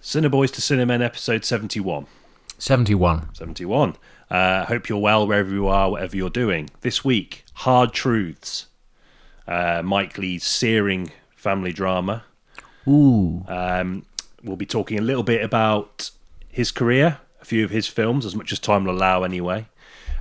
Cinebois to Cinemen, episode 71. 71. 71. Hope you're well wherever you are, whatever you're doing. This week, Hard Truths. Mike Leigh's searing family drama. Ooh. We'll be talking a little bit about his career, a few of his films, as much as time will allow anyway.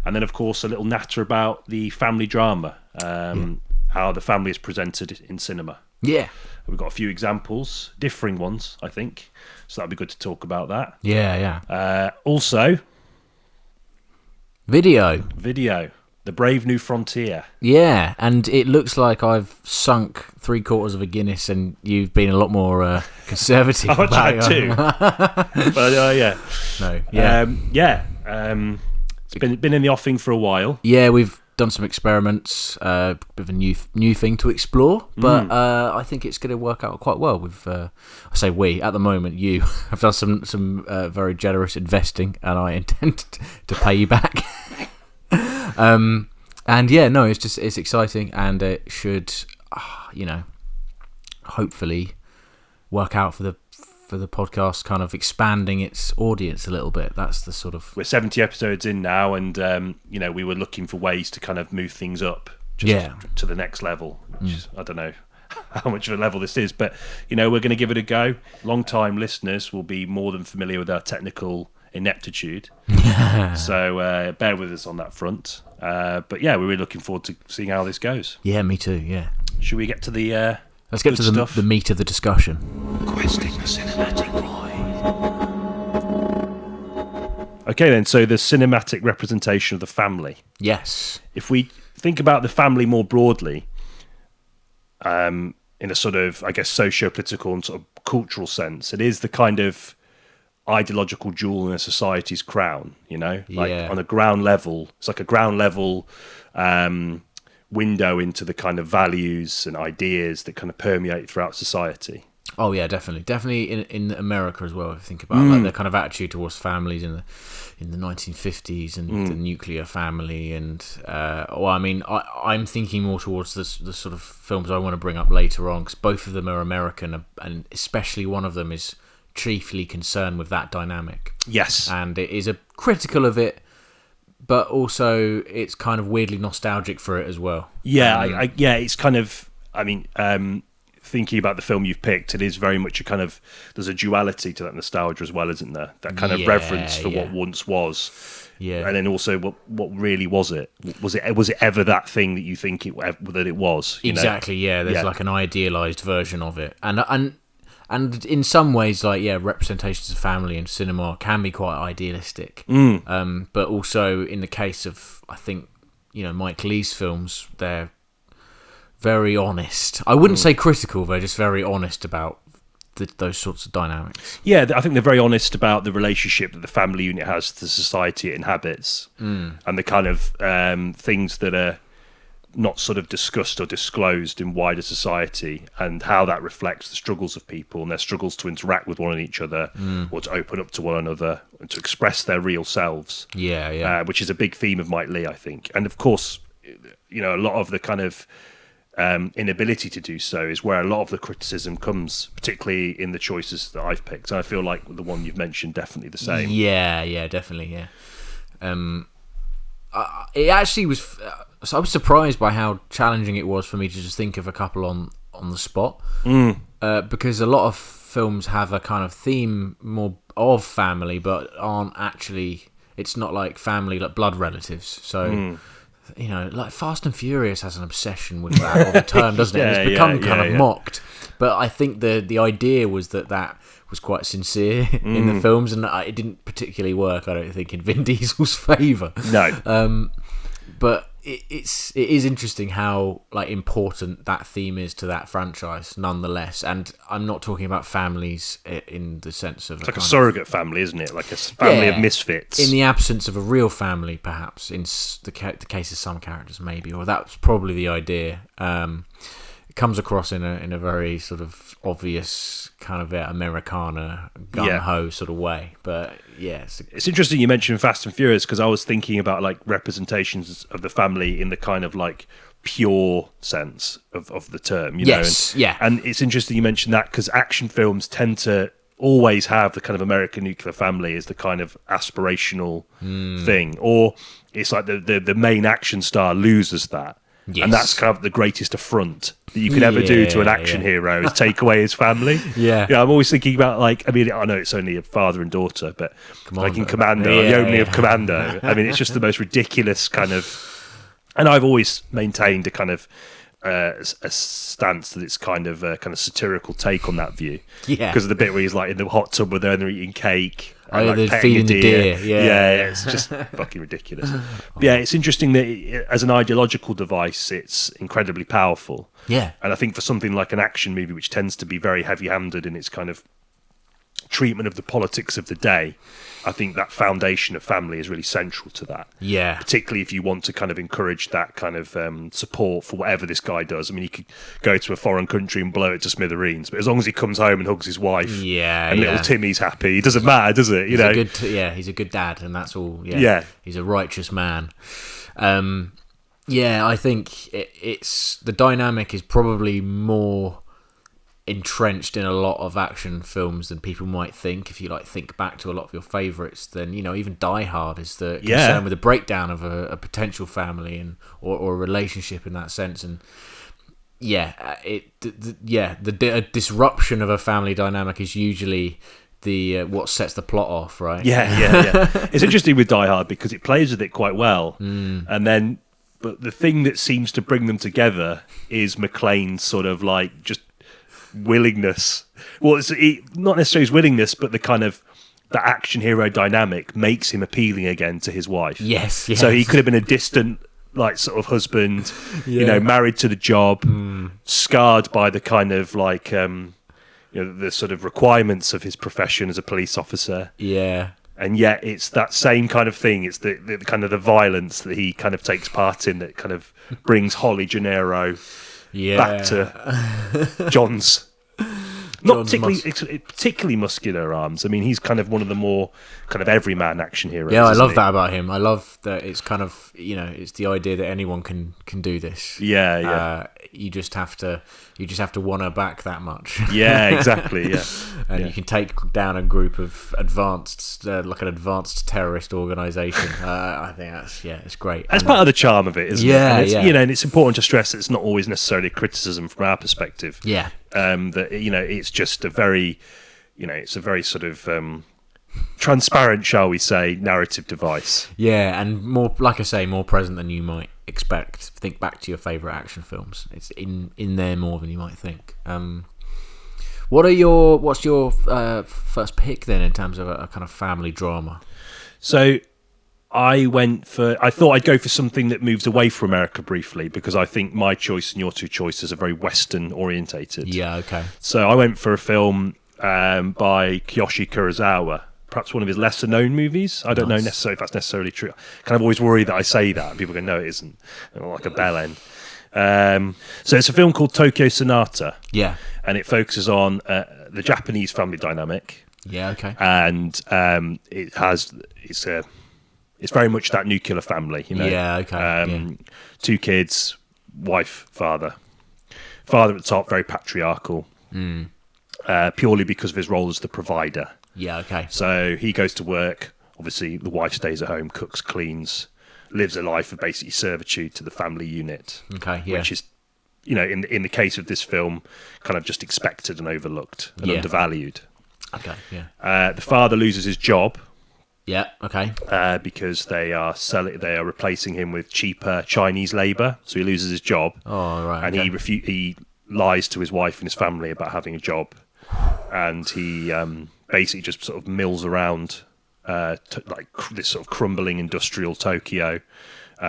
And then, of course, a little natter about the family drama, how the family is presented in cinema. Yeah. We've got a few examples, differing ones, I think. So that'd be good to talk about that. Yeah. Also, Video. The Brave New Frontier. Yeah, and it looks like I've sunk 3/4 of a Guinness, and you've been a lot more conservative. I've tried too. But yeah. No. Yeah. It's been in the offing for a while. Yeah, we've done some experiments, bit of a new thing to explore, but I think it's going to work out quite well. I say we, at the moment, you have done some very generous investing, and I intend to pay you back. And yeah, no, it's exciting, and it should, hopefully work out for the podcast, kind of expanding its audience a little bit. That's the sort of... We're 70 episodes in now, and we were looking for ways to kind of move things up to the next level. Which is, I don't know how much of a level this is, but we're going to give it a go. Long-time listeners will be more than familiar with our technical ineptitude, so bear with us on that front. But yeah, we're really looking forward to seeing how this goes. Yeah, me too. Yeah. Should we get to the? Let's get to the meat of the discussion. Questing the cinematic void. Okay, then. So the cinematic representation of the family. Yes. If we think about the family more broadly, in a sort of, I guess, socio-political and sort of cultural sense, it is the kind of ideological jewel in a society's crown. On a ground level, it's like a ground level window into the kind of values and ideas that kind of permeate throughout society. Oh yeah, definitely in America as well. If you think about like the kind of attitude towards families in the 1950s and the nuclear family, and I'm thinking more towards the sort of films I want to bring up later on, because both of them are American, and especially one of them is chiefly concerned with that dynamic. Yes, and it is critical of it, but also it's kind of weirdly nostalgic for it as well. Yeah, it's kind of. Thinking about the film you've picked, it is very much a kind of, there's a duality to that nostalgia as well, isn't there? That kind of reverence for what once was. Yeah. And then also what really was it? Was it ever that thing that you think that it was? Exactly. Yeah. There's like an idealized version of it. And in some ways, representations of family in cinema can be quite idealistic. But also in the case of, I think, Mike Leigh's films, they're very honest. I wouldn't say critical, they're just very honest about those sorts of dynamics. Yeah, I think they're very honest about the relationship that the family unit has to the society it inhabits, and the kind of things that are not sort of discussed or disclosed in wider society, and how that reflects the struggles of people and their struggles to interact with one and each other, or to open up to one another and to express their real selves. Yeah. Which is a big theme of Mike Leigh, I think. And of course, a lot of the kind of inability to do so is where a lot of the criticism comes, particularly in the choices that I've picked. And I feel like the one you've mentioned, definitely the same. Yeah, definitely, yeah. It actually was... So I was surprised by how challenging it was for me to just think of a couple on the spot, because a lot of films have a kind of theme more of family, but aren't actually... It's not like family, like blood relatives. So... like Fast and Furious has an obsession with that all the term, doesn't it? And it's become kind of mocked. But I think the idea was that was quite sincere in the films, and it didn't particularly work, I don't think, in Vin Diesel's favour. No. But it is interesting how important that theme is to that franchise, nonetheless. And I'm not talking about families in the sense of... It's like a surrogate family, isn't it? Like a family of misfits. In the absence of a real family, perhaps, in the case of some characters, maybe. Or that's probably the idea. It comes across in a very sort of obvious kind of Americana, gung-ho sort of way. But yeah, it's interesting you mentioned Fast and Furious, because I was thinking about representations of the family in the kind of pure sense of the term, Yes, and it's interesting you mentioned that, because action films tend to always have the kind of American nuclear family as the kind of aspirational thing, or it's like the main action star loses that. Yes. And that's kind of the greatest affront that you could ever do to an action hero, is take away his family. Yeah. I'm always thinking about, like, I mean, I know it's only a father and daughter, but Commando. like in Commando, the opening of Commando, I mean, it's just the most ridiculous kind of... And I've always maintained a kind of a stance that it's kind of a kind of satirical take on that view. Yeah. Because of the bit where he's like in the hot tub where they're eating cake. Oh, And, like, they're petting feeding the deer. Yeah. It's just fucking ridiculous. But yeah, it's interesting that as an ideological device, it's incredibly powerful. Yeah. And I think for something like an action movie, which tends to be very heavy-handed in its kind of treatment of the politics of the day, I think that foundation of family is really central to that. Yeah. Particularly if you want to kind of encourage that kind of support for whatever this guy does. I mean, he could go to a foreign country and blow it to smithereens, but as long as he comes home and hugs his wife, and little Timmy's happy, it doesn't matter, does it? He's a good dad, and that's all. Yeah. He's a righteous man. I think it's the dynamic is probably more entrenched in a lot of action films than people might think. If you like think back to a lot of your favourites, then even Die Hard is the concern with the breakdown of a potential family and or a relationship in that sense. And the disruption of a family dynamic is usually the what sets the plot off, right? Yeah. It's interesting with Die Hard because it plays with it quite well, and then but the thing that seems to bring them together is McClane's sort of like just willingness. Well, it's not necessarily his willingness, but the kind of the action hero dynamic makes him appealing again to his wife. Yes. So he could have been a distant, like, sort of husband, married to the job, scarred by the kind of like the sort of requirements of his profession as a police officer. Yeah. And yet it's that same kind of thing. It's the kind of the violence that he kind of takes part in that kind of brings Holly Gennaro back to John's particularly muscular arms. I mean, he's kind of one of the more kind of everyman action heroes. Yeah, I love that about him. I love that it's kind of it's the idea that anyone can do this. Yeah. You just have to want to back that much. Yeah, exactly. Yeah, and you can take down a group of advanced, like an advanced terrorist organisation. I think it's great. That's part of the charm of it, isn't it? And and it's important to stress that it's not always necessarily criticism from our perspective. Yeah. That it's just a very, it's a very sort of transparent, shall we say, narrative device. Yeah, and more, like I say, more present than you might expect. Think back to your favourite action films. It's in there more than you might think. What's your first pick then in terms of a kind of family drama? So I thought I'd go for something that moves away from America briefly, because I think my choice and your two choices are very Western orientated. Yeah, okay. So I went for a film by Kiyoshi Kurosawa, perhaps one of his lesser known movies. I don't know necessarily if that's necessarily true. I kind of always worry that I say that and people go, no, it isn't, like a bell end. So it's a film called Tokyo Sonata. Yeah. And it focuses on the Japanese family dynamic. Yeah, okay. And it's very much that nuclear family, Yeah, okay. Two kids, wife, father. Father at the top, very patriarchal. Purely because of his role as the provider. Yeah, okay. So he goes to work. Obviously, the wife stays at home, cooks, cleans, lives a life of basically servitude to the family unit. Okay, yeah. Which is, in the case of this film, kind of just expected and overlooked and undervalued. Okay, yeah. The father loses his job. Yeah, okay. Because they are replacing him with cheaper Chinese labour, so he loses his job. Oh, right. And he lies to his wife and his family about having a job, and he basically just sort of mills around this sort of crumbling industrial Tokyo,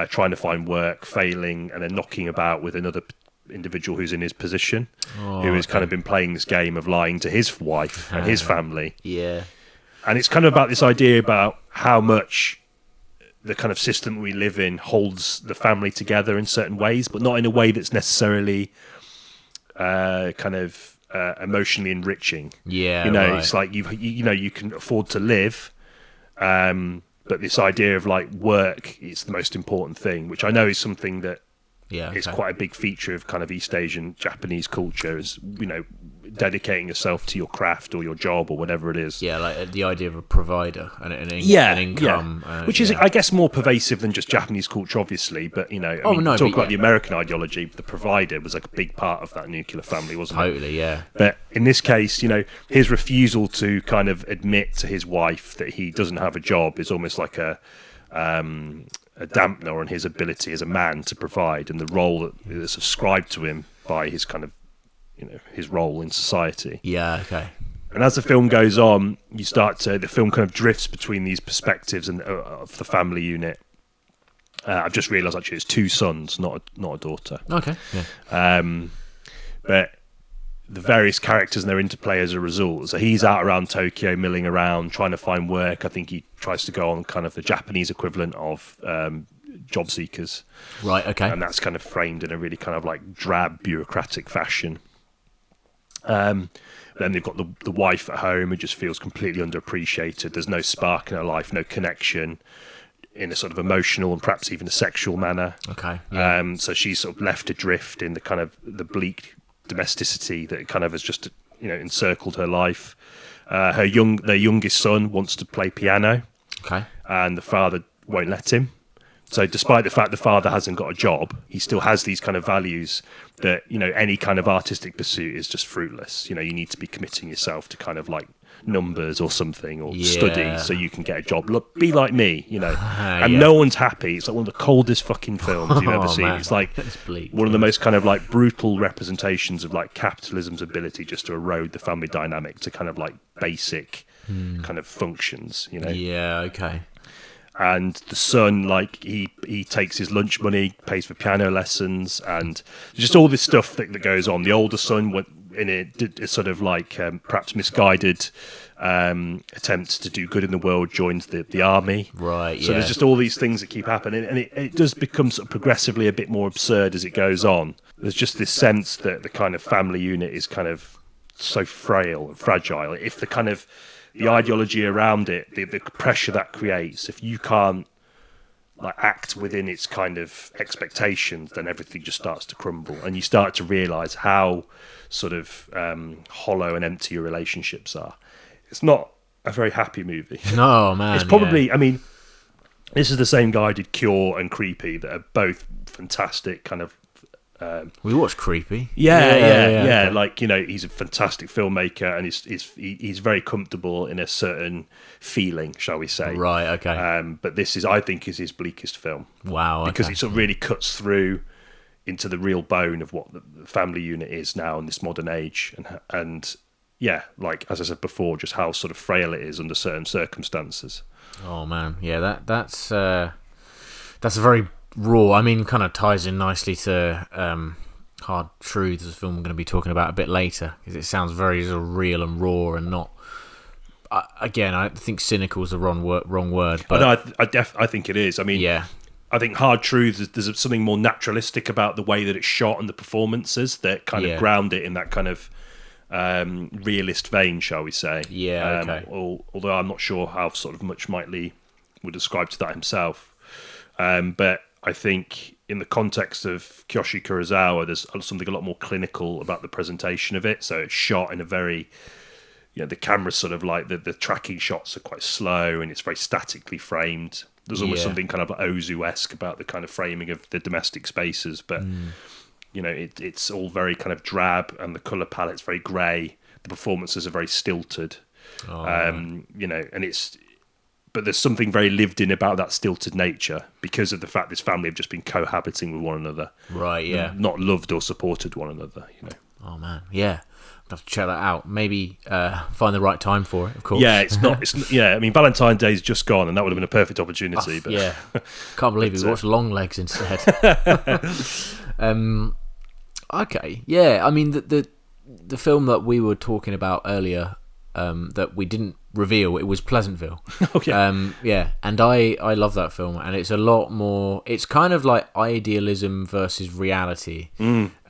trying to find work, failing, and then knocking about with another individual who's in his position, who has kind of been playing this game of lying to his wife and his family. Yeah. And it's kind of about this idea about how much the kind of system we live in holds the family together in certain ways, but not in a way that's necessarily kind of emotionally enriching. Yeah, right. It's like you can afford to live, but this idea of like work is the most important thing, which I know is something that is quite a big feature of kind of East Asian Japanese culture. Is dedicating yourself to your craft or your job or whatever it is. Yeah, like the idea of a provider and an income. Yeah. Which is, I guess, more pervasive than just Japanese culture, obviously. But, talk about the American ideology, the provider was like a big part of that nuclear family, wasn't it? Totally, yeah. But in this case, his refusal to kind of admit to his wife that he doesn't have a job is almost like a dampener on his ability as a man to provide, and the role that is ascribed to him by his kind of, his role in society. Yeah, okay. And as the film goes on, the film kind of drifts between these perspectives and of the family unit. I've just realised actually it's 2 sons, not a daughter. Okay. Yeah. But the various characters and their interplay as a result. So he's out around Tokyo, milling around, trying to find work. I think he tries to go on kind of the Japanese equivalent of job seekers. Right, okay. And that's kind of framed in a really kind of like drab, bureaucratic fashion. Then they've got the wife at home who just feels completely underappreciated. There's no spark in her life, no connection in a sort of emotional and perhaps even a sexual manner. Okay. Yeah. So she's sort of left adrift in the kind of the bleak domesticity that kind of has just encircled her life. Their youngest son wants to play piano, okay, and the father won't let him. So despite the fact the father hasn't got a job, he still has these kind of values that any kind of artistic pursuit is just fruitless. You need to be committing yourself to kind of like numbers or something, or study so you can get a job. Look, be like me, and no one's happy. It's like one of the coldest fucking films you've ever seen. Man. It's like one of the most kind of like brutal representations of like capitalism's ability just to erode the family dynamic to kind of like basic kind of functions. Yeah, okay. And the son, like, he takes his lunch money, pays for piano lessons, and just all this stuff that goes on. The older son went in a sort of like perhaps misguided attempts to do good in the world, joins the army. Right, So there's just all these things that keep happening, and it does become sort of progressively a bit more absurd as it goes on. There's just this sense that the kind of family unit is kind of so frail and fragile. If the kind of the ideology around it, the pressure that creates, if you can't like act within its kind of expectations, then everything just starts to crumble, and you start to realise how sort of hollow and empty your relationships are. It's not a very happy movie. No, man. It's probably, I mean, this is the same guy who did Cure and Creepy, that are both fantastic kind of. We watched Creepy. Yeah. Like, he's a fantastic filmmaker, and he's very comfortable in a certain feeling, shall we say? Right. Okay. But this is, I think, is his bleakest film. Wow. Okay. Because it sort of really cuts through into the real bone of what the family unit is now in this modern age, and yeah, like as I said before, just how sort of frail it is under certain circumstances. Oh man, yeah, that's a very raw. I mean, kind of ties in nicely to Hard Truths, the film we're going to be talking about a bit later, because it sounds very sort of real and raw and not. Again, I think cynical is the wrong word, but I think it is. I mean, yeah. I think Hard Truths, there's something more naturalistic about the way that it's shot and the performances that kind of ground it in that kind of realist vein, shall we say? Yeah. Okay. Although I'm not sure how sort of much Mike Leigh would ascribe to that himself, but I think in the context of Kiyoshi Kurosawa, there's something a lot more clinical about the presentation of it. So it's shot in a very, the camera's sort of like the tracking shots are quite slow, and it's very statically framed. There's almost something kind of Ozu-esque about the kind of framing of the domestic spaces, but it's all very kind of drab, and the colour palette's very grey. The performances are very stilted, and but there's something very lived in about that stilted nature because of the fact this family have just been cohabiting with one another, right? Yeah, not loved or supported one another. Oh man, yeah. I'll have to check that out. Maybe find the right time for it, of course. Yeah, it's not. I mean, Valentine's Day's just gone, and that would have been a perfect opportunity. But yeah, can't believe we watched Long Legs instead. Okay, yeah. I mean, the film that we were talking about earlier, that we didn't reveal, it was Pleasantville. Oh yeah. Yeah, and I love that film, and it's a lot more. It's kind of like idealism versus reality.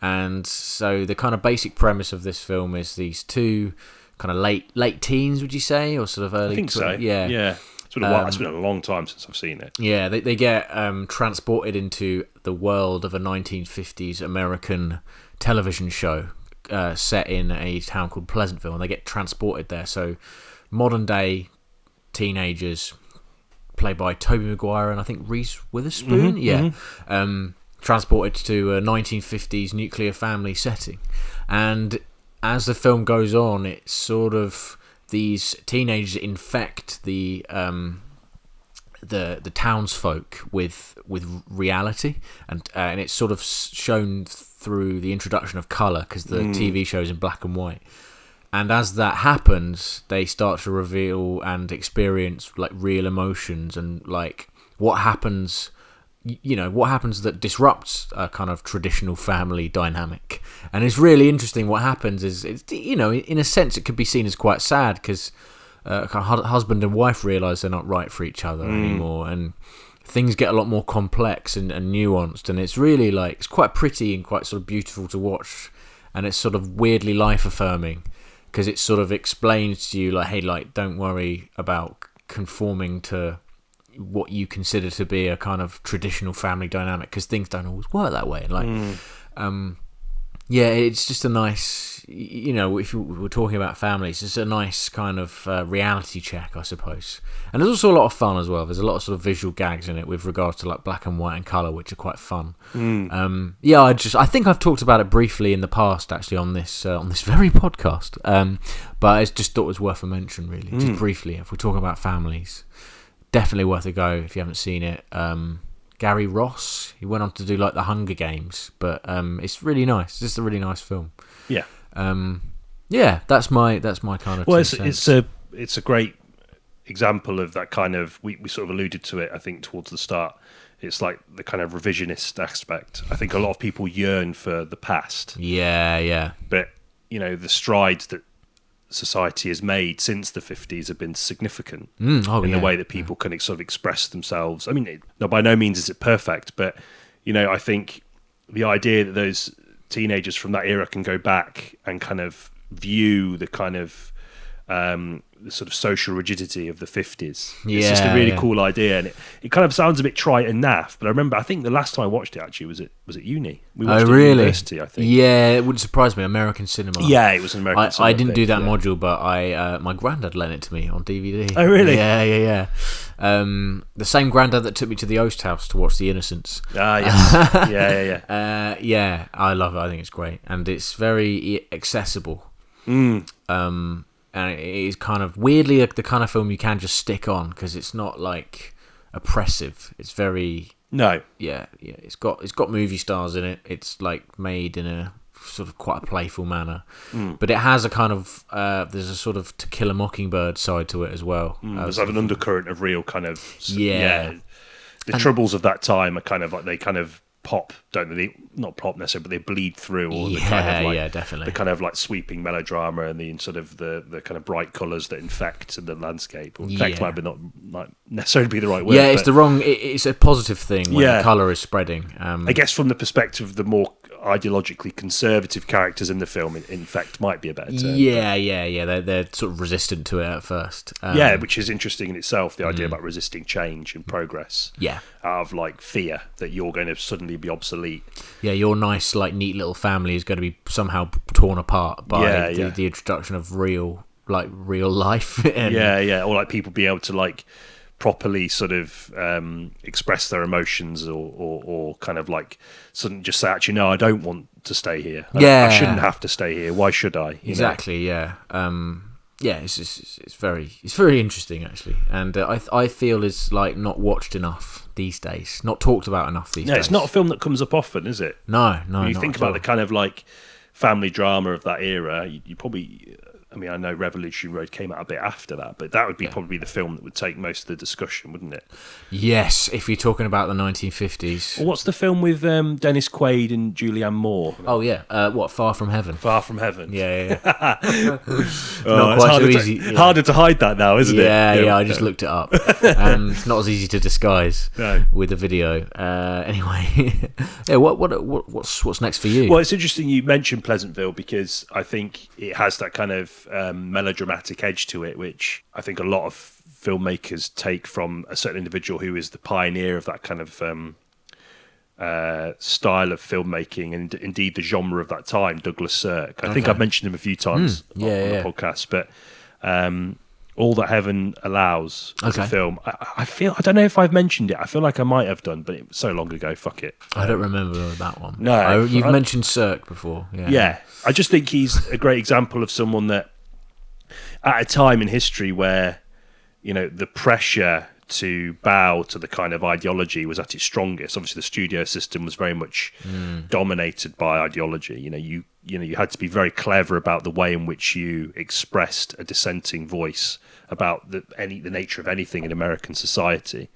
And so the kind of basic premise of this film is these two kind of late teens, would you say, or sort of early? I think so. Yeah. It's been a while. It's been a long time since I've seen it. Yeah, they get transported into the world of a 1950s American television show set in a town called Pleasantville, and they get transported there. So modern day teenagers, played by Tobey Maguire and I think Reese Witherspoon, transported to a 1950s nuclear family setting. And as the film goes on, it's sort of these teenagers infect the townsfolk with reality, and it's sort of shown through the introduction of colour, because the TV show is in black and white. And as that happens, they start to reveal and experience like real emotions, and like what happens that disrupts a kind of traditional family dynamic. And it's really interesting. What happens is, it's, in a sense, it could be seen as quite sad, because kind of husband and wife realise they're not right for each other anymore, and things get a lot more complex and nuanced. And it's really like, it's quite pretty and quite sort of beautiful to watch, and it's sort of weirdly life affirming, because it sort of explains to you like, hey, like, don't worry about conforming to what you consider to be a kind of traditional family dynamic, because things don't always work that way. Like, it's just a nice, if we're talking about family, it's just a nice kind of reality check, I suppose. And there's also a lot of fun as well. There's a lot of sort of visual gags in it with regards to like black and white and colour, which are quite fun. I think I've talked about it briefly in the past, actually, on this very podcast. But I just thought it was worth a mention, really, just briefly. If we're talking about families, definitely worth a go if you haven't seen it. Gary Ross, he went on to do like the Hunger Games, but it's really nice. It's just a really nice film. Yeah. That's my kind of. Well, it's a great example of that kind of. We sort of alluded to it, I think, towards the start. It's like the kind of revisionist aspect. I think a lot of people yearn for the past. Yeah. But the strides that society has made since the 50s have been significant in the way that people can sort of express themselves. I mean, by no means is it perfect, but I think the idea that those teenagers from that era can go back and kind of view the kind of the sort of social rigidity of the 50s. It's just a really cool idea, and it kind of sounds a bit trite and naff, but I remember, I think the last time I watched it actually was at uni. We watched it at university, I think. Yeah, it wouldn't surprise me. American cinema. Yeah, it was an American cinema. I didn't do that module, but my granddad lent it to me on DVD. Oh, really? Yeah. The same granddad that took me to the Oast House to watch The Innocents. Ah, yes. Yeah, I love it. I think it's great, and it's very accessible. And it is kind of weirdly the kind of film you can just stick on, because it's not like oppressive. It's very it's got movie stars in it. It's like made in a sort of quite a playful manner, but it has a kind of there's a sort of To Kill a Mockingbird side to it as well. There's like an undercurrent of real kind of the troubles of that time are kind of like, they kind of pop, don't they? Not pop necessarily, but they bleed through all the kind of like, definitely, the kind of like sweeping melodrama and the sort of the kind of bright colours that infect the landscape. Or infect might not necessarily be the right word. Yeah, it's the wrong. It's a positive thing when the colour is spreading. I guess from the perspective of the more ideologically conservative characters in the film, infect might be a better term. Yeah. They're sort of resistant to it at first. Which is interesting in itself. The idea about resisting change and progress. Yeah. Out of like fear that you're going to suddenly be obsolete. Yeah, your nice, like, neat little family is going to be somehow torn apart by the introduction of real life. Or like people being able to like properly sort of express their emotions, or kind of like suddenly just say, actually, no, I don't want to stay here. I shouldn't have to stay here. Why should I? Exactly. Yeah. It's very interesting, actually, and I feel is like not watched enough these days, not talked about enough these days. It's not a film that comes up often, is it? No. When you think about the kind of like family drama of that era, you probably. I mean, I know Revolutionary Road came out a bit after that, but that would be probably the film that would take most of the discussion, wouldn't it? Yes, if you're talking about the 1950s. Well, what's the film with Dennis Quaid and Julianne Moore? Oh, yeah. Far From Heaven? Far From Heaven. Yeah. Not quite so easy. Harder to hide that now, isn't it? Yeah, I just looked it up. It's not as easy to disguise with a video. Anyway, what's next for you? Well, it's interesting you mentioned Pleasantville, because I think it has that kind of melodramatic edge to it, which I think a lot of filmmakers take from a certain individual who is the pioneer of that kind of style of filmmaking and indeed the genre of that time, Douglas Sirk. I think I've mentioned him a few times on the podcast, but All That Heaven Allows as a film. I don't know if I've mentioned it. I feel like I might have done, but it was so long ago. Fuck it. I don't remember that one. No. You've mentioned Sirk before. Yeah. I just think he's a great example of someone that at a time in history where, the pressure to bow to the kind of ideology was at its strongest. Obviously, the studio system was very much dominated by ideology. You had to be very clever about the way in which you expressed a dissenting voice about the nature of anything in American society.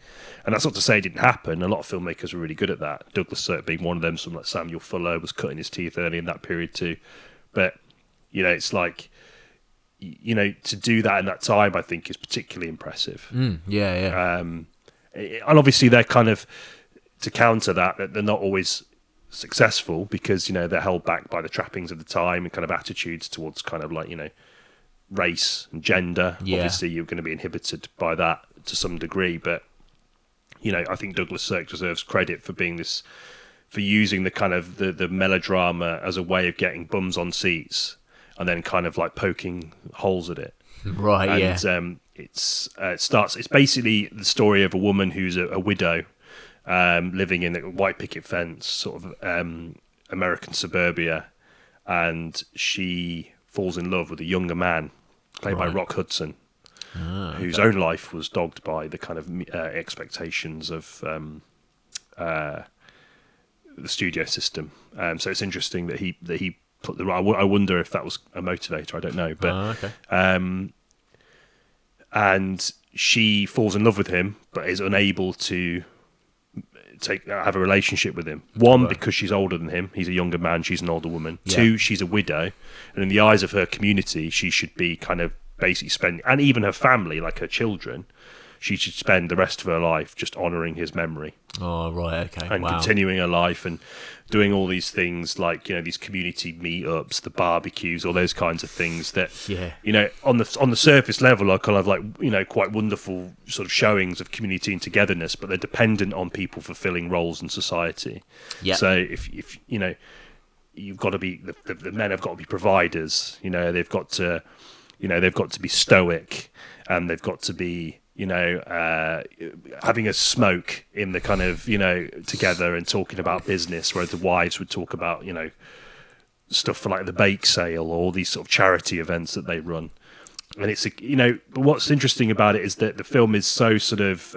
And that's not to say it didn't happen. A lot of filmmakers were really good at that. Douglas Sirk being one of them. Someone like Samuel Fuller was cutting his teeth early in that period too. But it's like, to do that in that time, I think is particularly impressive. And obviously they're kind of, to counter that they're not always successful because, they're held back by the trappings of the time and kind of attitudes towards kind of like, race and gender. Obviously you're going to be inhibited by that to some degree, but, I think Douglas Sirk deserves credit for using the kind of the melodrama as a way of getting bums on seats and then kind of like poking holes at it. Right, and, it's basically the story of a woman who's a widow living in a white picket fence sort of American suburbia, and she falls in love with a younger man played by Rock Hudson, whose own life was dogged by the kind of expectations of the studio system. So it's interesting that he put I wonder if that was a motivator. I don't know, but and she falls in love with him, but is unable to have a relationship with him. One, because she's older than him. He's a younger man. She's an older woman. Yeah. Two, she's a widow, and in the eyes of her community, she should be kind of basically spending, and even her family, like her children, she should spend the rest of her life just honouring his memory. Oh, right, okay. And continuing her life and doing all these things like, these community meetups, the barbecues, all those kinds of things that, on the surface level are kind of like, quite wonderful sort of showings of community and togetherness, but they're dependent on people fulfilling roles in society. Yeah. So if you've got to be, the men have got to be providers, they've got to be stoic, and they've got to be, having a smoke in the kind of, together and talking about business, whereas the wives would talk about, stuff for like the bake sale or all these sort of charity events that they run. And it's, but what's interesting about it is that the film is so sort of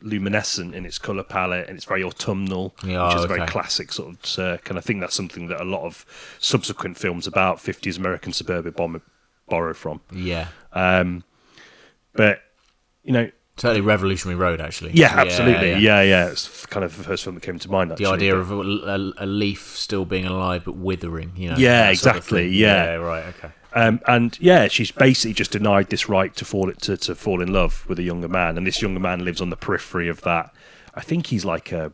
luminescent in its colour palette, and it's very autumnal, which is a very classic sort of Sirk. And I think that's something that a lot of subsequent films about 50s American suburbia borrow from. Yeah. But, Totally Revolutionary Road, actually. Yeah, absolutely. Yeah. It's kind of the first film that came to mind, actually. The idea of a leaf still being alive but withering, Yeah, exactly, sort of yeah. Right, okay. And she's basically just denied this right to fall in love with a younger man, and this younger man lives on the periphery of that. I think he's like a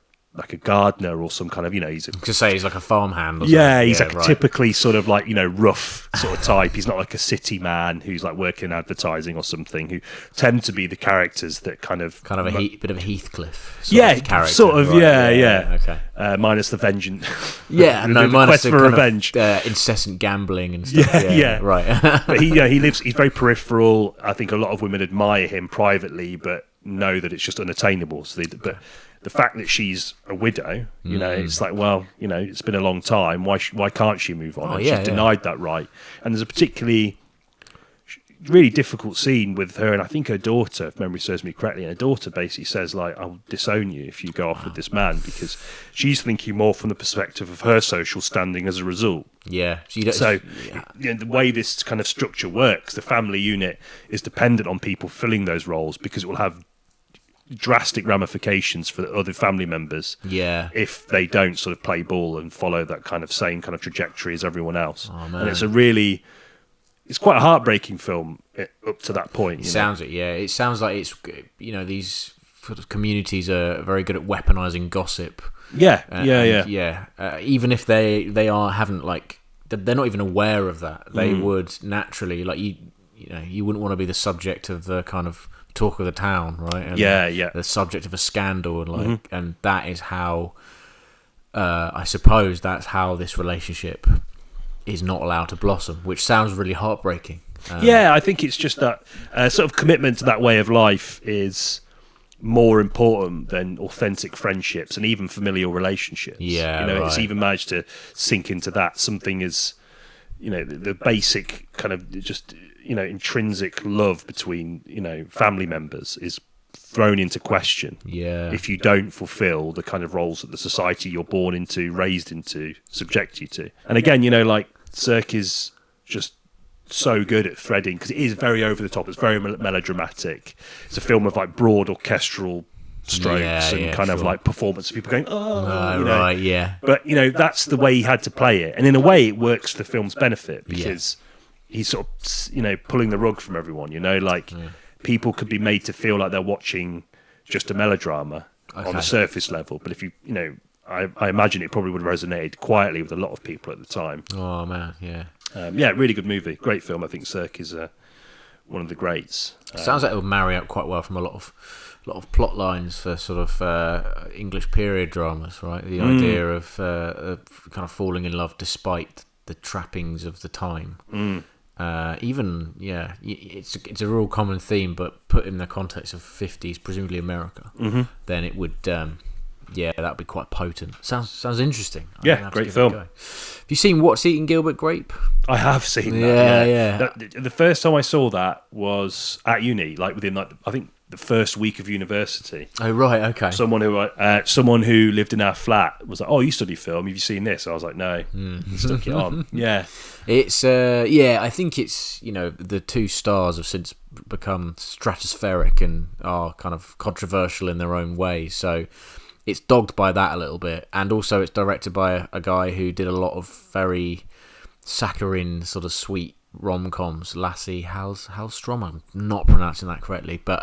gardener or some kind of, he's he's like a farmhand or something. Yeah, he's typically sort of like, rough sort of type. He's not like a city man who's like working in advertising or something, who tend to be the characters that kind of a bit of a Heathcliff character. Sort of, right? Okay. Minus the vengeance. Minus the quest for revenge. Incessant gambling and stuff. Right. But he's very peripheral. I think a lot of women admire him privately, but know that it's just unattainable. So but the fact that she's a widow, it's like, well, it's been a long time. Why can't she move on? And she's denied that right. And there's a particularly really difficult scene with her and I think her daughter, if memory serves me correctly. And her daughter basically says, like, I'll disown you if you go off with this man, because she's thinking more from the perspective of her social standing as a result. Yeah. The way this kind of structure works, the family unit is dependent on people filling those roles, because it will have drastic ramifications for the other family members if they don't sort of play ball and follow that kind of same kind of trajectory as everyone else. And it's quite a heartbreaking film up to that point. It sounds like it's these sort of communities are very good at weaponizing gossip. Even if they haven't, like, they're not even aware of that, they would naturally, like, you wouldn't want to be the subject of the kind of talk of the town, right? And the subject of a scandal, and like, and that is how, I suppose that's how this relationship is not allowed to blossom, which sounds really heartbreaking. I think it's just that sort of commitment to that way of life is more important than authentic friendships and even familial relationships. It's even managed to sink into that. Something is, the basic kind of just, intrinsic love between, family members is thrown into question if you don't fulfill the kind of roles that the society you're born into, raised into, subject you to. And again, like Cirque is just so good at threading, because it is very over the top. It's very melodramatic. It's a film of like broad orchestral strokes and kind of like performance. People going, But that's the way he had to play it, and in a way, it works for the film's benefit because he's sort of pulling the rug from everyone. People could be made to feel like they're watching just a melodrama on the surface level, but if I imagine it probably would have resonated quietly with a lot of people at the time. Oh man, really good movie, great film. I think Cirque is one of the greats. Sounds like it would marry up quite well from a lot of plot lines for sort of English period dramas, right? The idea of kind of falling in love despite the trappings of the time. It's a real common theme, but put in the context of 50s, presumably America, then it would. That'd be quite potent. Sounds interesting. Great film. Have you seen What's Eating Gilbert Grape? I have seen that. The first time I saw that was at uni, like within I think the first week of university. Oh right, okay. Someone who lived in our flat was like, "Oh, you study film? Have you seen this?" I was like, "No." Stuck it on. It's I think it's the two stars have since become stratospheric and are kind of controversial in their own way. So. It's dogged by that a little bit, and also it's directed by a guy who did a lot of very saccharine, sort of sweet rom-coms. Lasse Hallström, I'm not pronouncing that correctly, but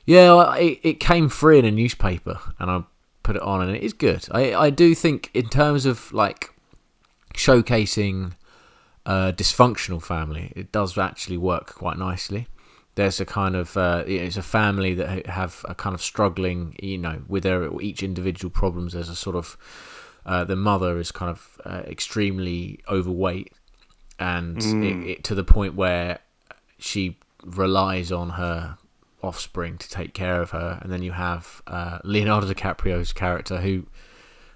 it came free in a newspaper, and I put it on, and it is good. I do think in terms of like showcasing a dysfunctional family, it does actually work quite nicely. There's a kind of it's a family that have a kind of struggling, with their each individual problems. There's a sort of the mother is kind of extremely overweight, and it to the point where she relies on her offspring to take care of her. And then you have Leonardo DiCaprio's character, who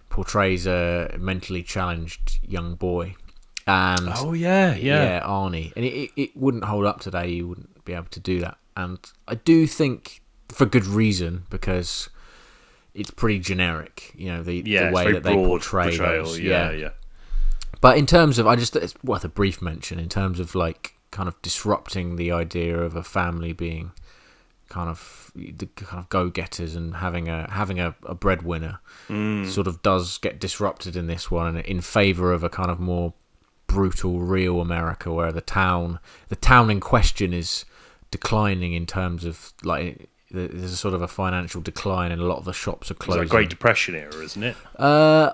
portrays a mentally challenged young boy. And Arnie, and it wouldn't hold up today. You wouldn't be able to do that, and I do think for good reason, because it's pretty generic, the way that they portray those. But in terms of, it's worth a brief mention in terms of like kind of disrupting the idea of a family being kind of the kind of go-getters and having a breadwinner sort of does get disrupted in this one, and in favour of a kind of more brutal, real America, where the town in question is declining in terms of like there's a sort of a financial decline, and a lot of the shops are closing. It's like Great Depression era, isn't it? I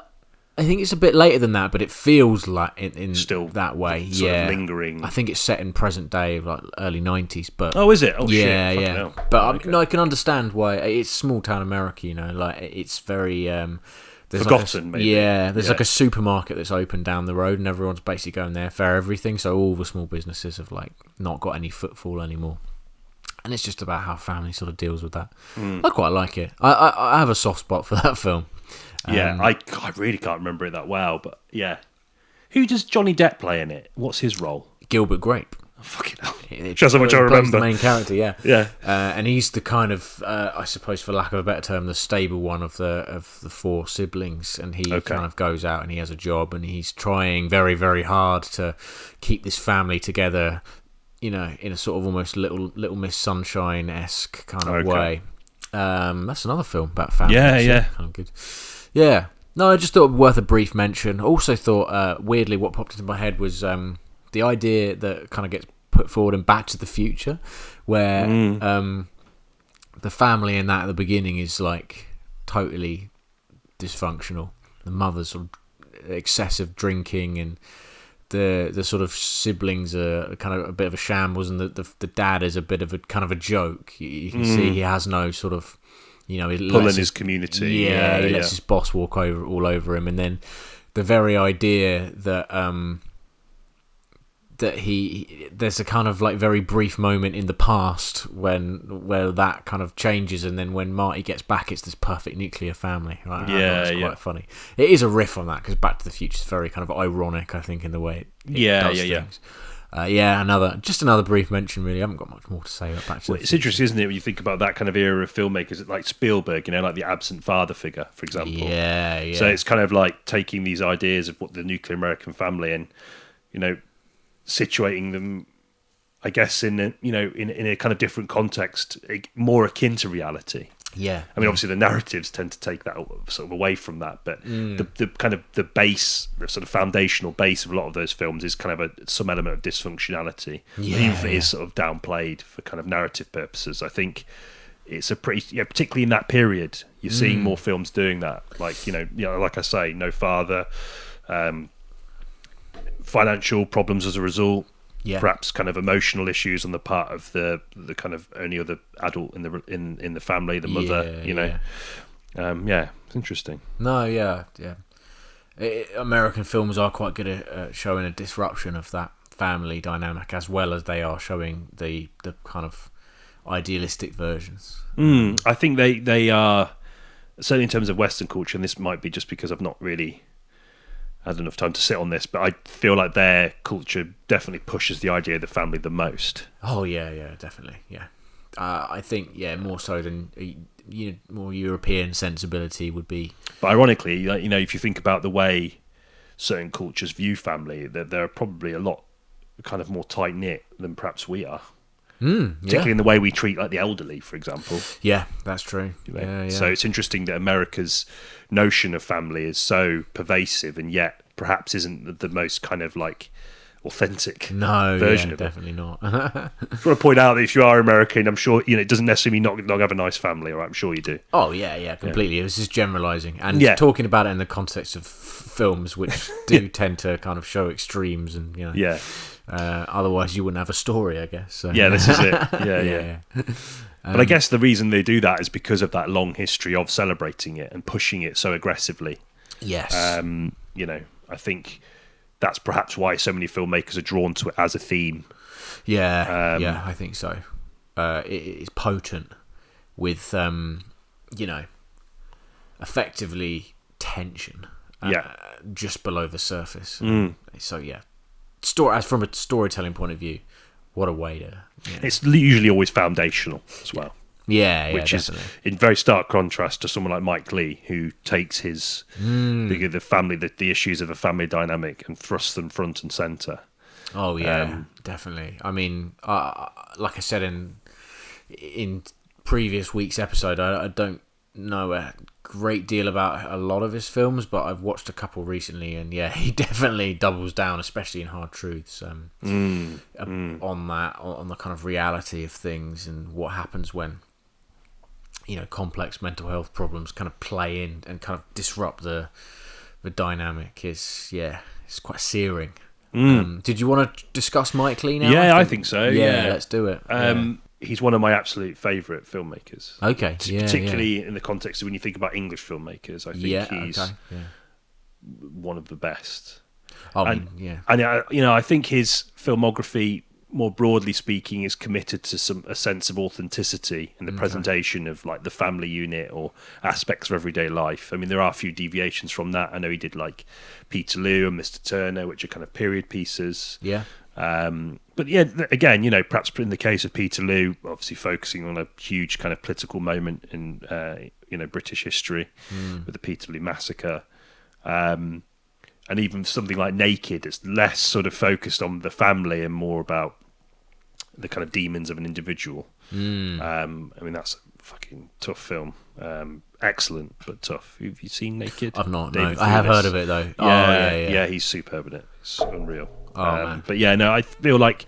think it's a bit later than that, but it feels like in still that way. Sort of lingering. I think it's set in present day, like early 90s. But is it? Oh yeah, shit! Yeah. But I can understand why it's small town America. Like it's very. Forgotten, maybe. Yeah, there's like a supermarket that's open down the road, and everyone's basically going there for everything. So all the small businesses have like not got any footfall anymore, and it's just about how family sort of deals with that. I quite like it. I have a soft spot for that film. I really can't remember it that well, but yeah. Who does Johnny Depp play in it? What's his role? Gilbert Grape. Oh, fucking hell. Shows how much I remember. The main character, yeah. And he's the kind of, I suppose, for lack of a better term, the stable one of the four siblings. And he kind of goes out and he has a job, and he's trying very, very hard to keep this family together, in a sort of almost Little Miss Sunshine-esque kind of way. That's another film about family. Yeah. Kind of good. Yeah. No, I just thought it worth a brief mention. Also thought, weirdly, what popped into my head was the idea that kind of gets put forward in Back to the Future, where the family in that at the beginning is like totally dysfunctional. The mother's sort of excessive drinking and the sort of siblings are kind of a bit of a shambles, and the dad is a bit of a kind of a joke. You can see he has no sort of, he pulling his community. He lets his boss walk all over him, and then the very idea that there's a kind of like very brief moment in the past where that kind of changes, and then when Marty gets back, it's this perfect nuclear family. Right? It's quite funny. It is a riff on that, because Back to the Future is very kind of ironic, I think, in the way it does things. Another brief mention, really. I haven't got much more to say about Back to the Future. It's interesting, isn't it, when you think about that kind of era of filmmakers, like Spielberg, like the absent father figure, for example. Yeah. So it's kind of like taking these ideas of what the nuclear American family and, situating them, I guess, in a kind of different context, more akin to reality. Yeah. I mean, obviously the narratives tend to take that sort of away from that, but the kind of the base, the sort of foundational base of a lot of those films is kind of some element of dysfunctionality. Even if it is sort of downplayed for kind of narrative purposes. I think it's a pretty, particularly in that period, you're seeing more films doing that. Like, like I say, no father, financial problems as a result. Yeah. Perhaps kind of emotional issues on the part of the kind of only other adult in the family, the mother. It's interesting. No, yeah. American films are quite good at showing a disruption of that family dynamic, as well as they are showing the kind of idealistic versions. I think they are, certainly in terms of Western culture, and this might be just because I've not really had enough time to sit on this, but I feel like their culture definitely pushes the idea of the family the most. Oh yeah, definitely, yeah. I think more so than more European sensibility would be. But ironically, if you think about the way certain cultures view family, that they're probably a lot kind of more tight knit than perhaps we are. Particularly in the way we treat like the elderly, for example. Yeah, that's true. Yeah. So it's interesting that America's notion of family is so pervasive, and yet perhaps isn't the most kind of like authentic version of definitely it. Not. I just want to point out that if you are American, I'm sure it doesn't necessarily mean not have a nice family, or I'm sure you do. Oh yeah, completely. Yeah. This is generalising and talking about it in the context of films, which do tend to kind of show extremes, and otherwise you wouldn't have a story, I guess. So. Yeah, this is it. Yeah. But I guess the reason they do that is because of that long history of celebrating it and pushing it so aggressively. Yes. I think that's perhaps why so many filmmakers are drawn to it as a theme. Yeah, I think so. It is potent with, effectively tension. Just below the surface. So yeah, from a storytelling point of view, what a way to. Yeah. It's usually always foundational as well. Yeah, which definitely. is in very stark contrast to someone like Mike Leigh, who takes his the family, the issues of a family dynamic, and thrusts them front and center. Oh yeah, definitely. I mean, like I said in previous week's episode, I don't know a great deal about a lot of his films, but I've watched a couple recently, and he definitely doubles down, especially in Hard Truths, on that, on the kind of reality of things and what happens when complex mental health problems kind of play in and kind of disrupt the dynamic. It's quite searing. Did you want to discuss Mike Leigh now? Yeah, I think so. Yeah, let's do it. He's one of my absolute favourite filmmakers. Okay, particularly in the context of when you think about English filmmakers, I think he's one of the best. And I think his filmography, more broadly speaking, is committed to a sense of authenticity in the presentation of like the family unit or aspects of everyday life. I mean, there are a few deviations from that. I know he did like Peterloo and Mr. Turner, which are kind of period pieces. Yeah. But again, perhaps in the case of Peterloo, obviously focusing on a huge kind of political moment in British history with the Peterloo massacre, and even something like Naked, it's less sort of focused on the family and more about the kind of demons of an individual. I mean, that's a fucking tough film. Excellent, but tough. Have you seen Naked? I've not. No, I have heard of it though. Yeah, he's superb in it. It's unreal. Man. But I feel like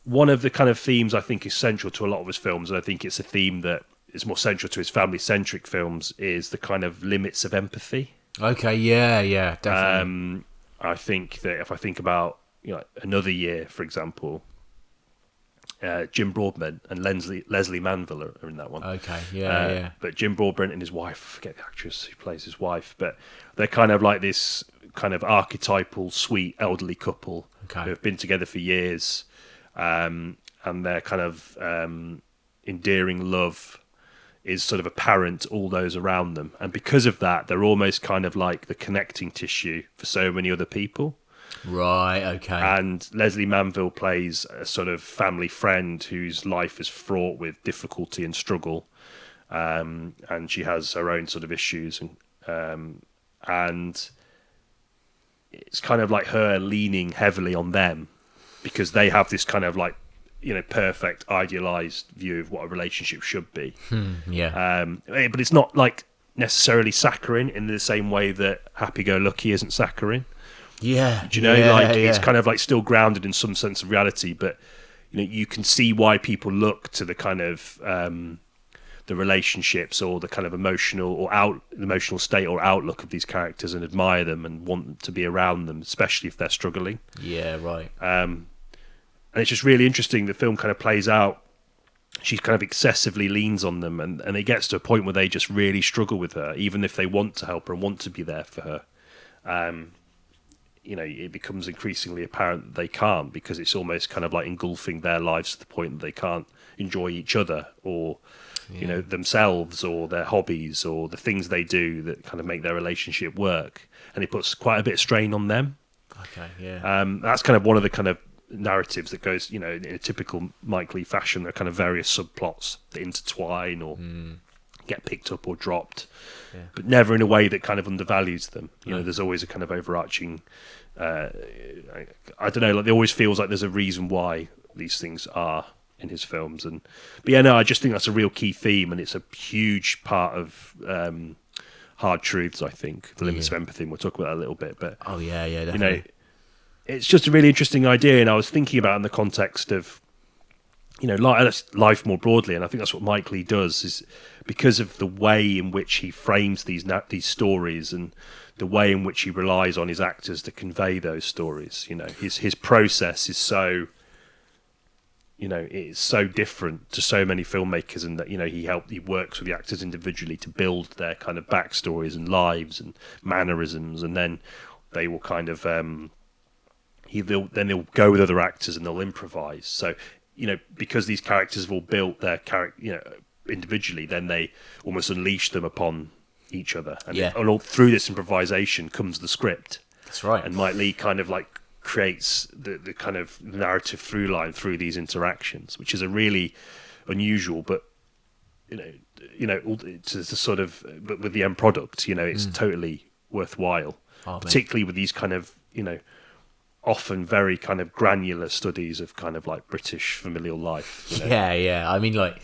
one of the kind of themes I think is central to a lot of his films, and I think it's a theme that is more central to his family-centric films, is the kind of limits of empathy. Okay, yeah, definitely. I think that if I think about Another Year, for example, Jim Broadbent and Leslie Manville are in that one. Okay, yeah. But Jim Broadbent and his wife, I forget the actress who plays his wife, but they're kind of like this kind of archetypal, sweet, elderly couple who have been together for years, and their kind of endearing love is sort of apparent to all those around them. And because of that, they're almost kind of like the connecting tissue for so many other people. Right, okay. And Leslie Manville plays a sort of family friend whose life is fraught with difficulty and struggle, and she has her own sort of issues, and it's kind of like her leaning heavily on them because they have this kind of like perfect idealized view of what a relationship should be. But it's not like necessarily saccharine in the same way that Happy Go Lucky isn't saccharine. Yeah. Do you know, it's kind of like still grounded in some sense of reality, but you can see why people look to the kind of the relationships or the kind of emotional state or outlook of these characters and admire them and want to be around them, especially if they're struggling. Yeah, right. And it's just really interesting. The film kind of plays out. She kind of excessively leans on them, and it gets to a point where they just really struggle with her, even if they want to help her and want to be there for her. It becomes increasingly apparent that they can't, because it's almost kind of like engulfing their lives to the point that they can't enjoy each other or themselves or their hobbies or the things they do that kind of make their relationship work, and it puts quite a bit of strain on them. Okay, yeah. That's kind of one of the kind of narratives that goes, in a typical Mike Leigh fashion. There are kind of various subplots that intertwine or get picked up or dropped, but never in a way that kind of undervalues them. There's always a kind of overarching, I don't know, like it always feels like there's a reason why these things are in his films. I just think that's a real key theme, and it's a huge part of Hard Truths, I think, the limits of empathy, and we'll talk about that a little bit. But definitely. It's just a really interesting idea, and I was thinking about it in the context of life more broadly, and I think that's what Mike Leigh does, is because of the way in which he frames these stories and the way in which he relies on his actors to convey those stories. His process is so it's so different to so many filmmakers, and that he works with the actors individually to build their kind of backstories and lives and mannerisms, and then they will kind of they'll go with other actors and they'll improvise. So because these characters have all built their character individually, then they almost unleash them upon each other, and all through this improvisation comes the script. That's right. And Mike Leigh kind of like creates the kind of narrative through line through these interactions, which is a really unusual, but it's a sort of, but with the end product, it's totally worthwhile, particularly with these kind of often very kind of granular studies of kind of like British familial life. Yeah. I mean, like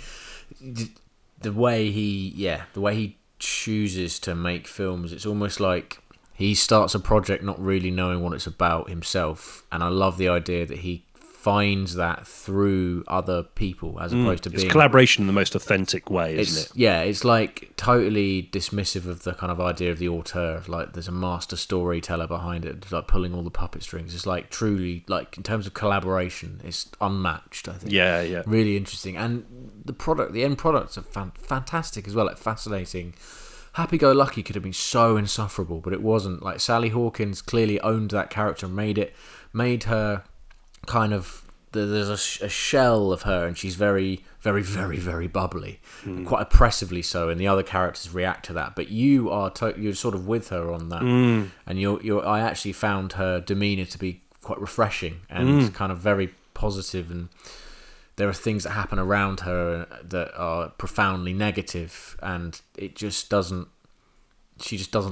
the way he chooses to make films, it's almost like he starts a project not really knowing what it's about himself, and I love the idea that he finds that through other people as opposed to being... It's collaboration in the most authentic way, isn't it? Yeah, it's like totally dismissive of the kind of idea of the auteur, like there's a master storyteller behind it, it's like pulling all the puppet strings. It's like truly, like in terms of collaboration, it's unmatched, I think. Yeah. Really interesting. And the end products are fantastic as well, like fascinating. Happy Go Lucky could have been so insufferable, but it wasn't. Like Sally Hawkins clearly owned that character and made her kind of, there's a shell of her, and she's very, very, very, very bubbly, and quite oppressively so, and the other characters react to that. But you're sort of with her on that, and I actually found her demeanour to be quite refreshing and kind of very positive, and there are things that happen around her that are profoundly negative, and she just doesn't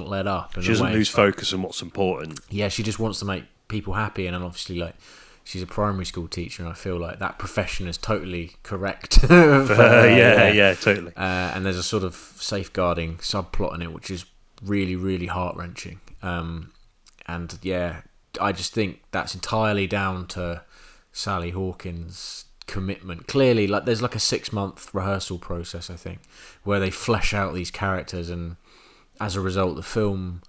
let up. She doesn't lose focus on what's important. Yeah, she just wants to make people happy, and then obviously, like, she's a primary school teacher, and I feel like that profession is totally correct for her. Yeah, totally. And there's a sort of safeguarding subplot in it, which is really, really heart-wrenching. And yeah, I just think that's entirely down to Sally Hawkins' commitment. Clearly, like, there's like a 6-month rehearsal process, I think, where they flesh out these characters, and as a result, the film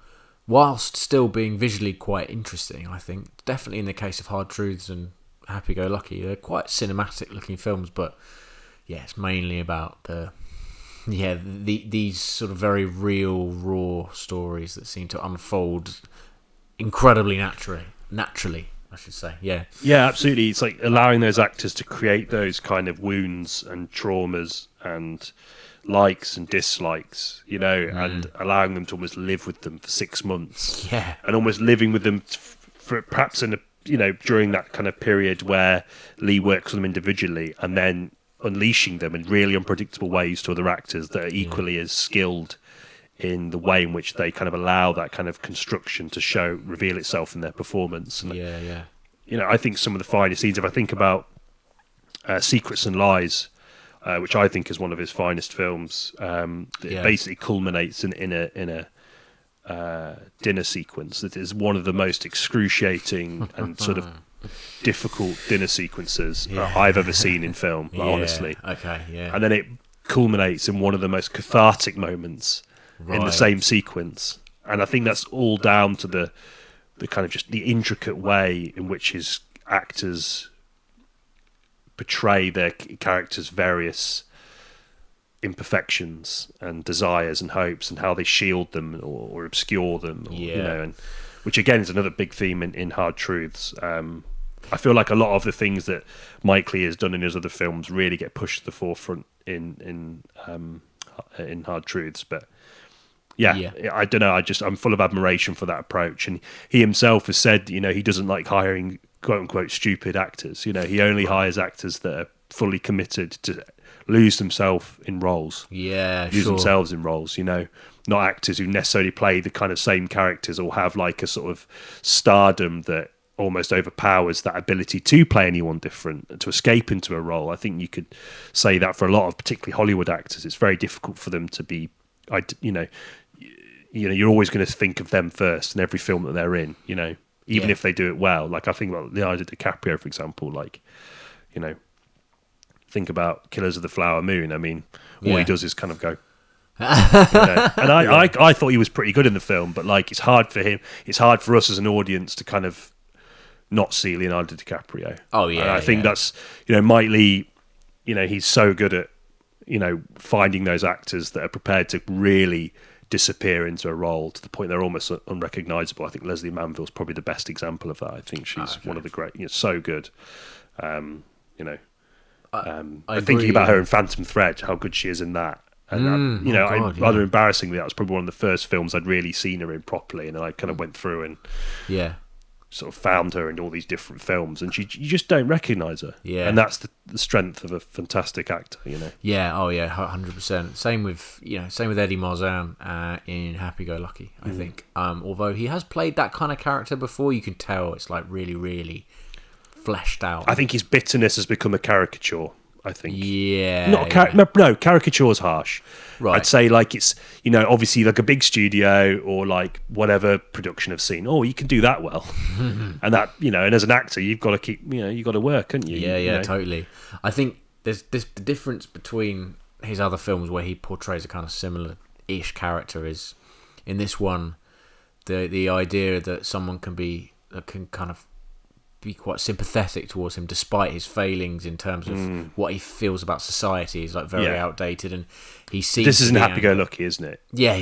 whilst still being visually quite interesting. I think definitely in the case of Hard Truths and Happy Go Lucky, they're quite cinematic looking films, but yeah, it's mainly about these sort of very real, raw stories that seem to unfold incredibly naturally, I should say. Yeah, absolutely. It's like allowing those actors to create those kind of wounds and traumas and likes and dislikes, and allowing them to almost live with them for 6 months. Yeah, and almost living with them for perhaps in a during that kind of period where Leigh works on them individually, and then unleashing them in really unpredictable ways to other actors that are equally as skilled in the way in which they kind of allow that kind of construction to reveal itself in their performance. And, I think some of the finest scenes, if I think about Secrets and Lies, which I think is one of his finest films, it basically culminates in a dinner sequence that is one of the most excruciating and sort of difficult dinner sequences I've ever seen in film, honestly. Okay, yeah. And then it culminates in one of the most cathartic moments in the same sequence. And I think that's all down to the kind of just the intricate way in which his actors portray their characters' various imperfections and desires and hopes, and how they shield them or obscure them, and which again is another big theme in Hard Truths. I feel like a lot of the things that Mike Leigh has done in his other films really get pushed to the forefront in Hard Truths, but I don't know. I'm full of admiration for that approach, and he himself has said, he doesn't like hiring quote unquote stupid actors. He only hires actors that are fully committed to lose themselves in roles. Themselves in roles. Not actors who necessarily play the kind of same characters or have like a sort of stardom that almost overpowers that ability to play anyone different, to escape into a role. I think you could say that for a lot of particularly Hollywood actors. It's very difficult for them to be, you're always going to think of them first in every film that they're in, even if they do it well. Like I think about Leonardo DiCaprio, for example, think about Killers of the Flower Moon. I mean, all he does is kind of go, and I thought he was pretty good in the film, but like it's hard for him. It's hard for us as an audience to kind of not see Leonardo DiCaprio. Oh yeah, and I think that's Mike Leigh. He's so good at finding those actors that are prepared to really disappear into a role to the point they're almost unrecognizable. I think Leslie Manville's probably the best example of that. I think she's one of the great. So good. I'm thinking about her in Phantom Thread, how good she is in that. And rather embarrassingly, that was probably one of the first films I'd really seen her in properly, and then I kind of went through and sort of found her in all these different films, and you just don't recognise her. And that's the strength of a fantastic actor, 100%. Same with Eddie Marsan in Happy Go Lucky. I think, although he has played that kind of character before, you can tell it's like really, really fleshed out. I think his bitterness has become a caricature. I think. Caricature's harsh. Right. I'd say like it's, obviously like a big studio or like whatever production have seen, you can do that well. And that, and as an actor, you've got to keep, you've got to work, haven't you? Yeah, totally. I think there's the difference between his other films where he portrays a kind of similar-ish character is, in this one, the idea that someone can kind of be quite sympathetic towards him despite his failings in terms of what he feels about society is like very outdated, and he sees this isn't Happy Go Lucky, isn't it? Yeah.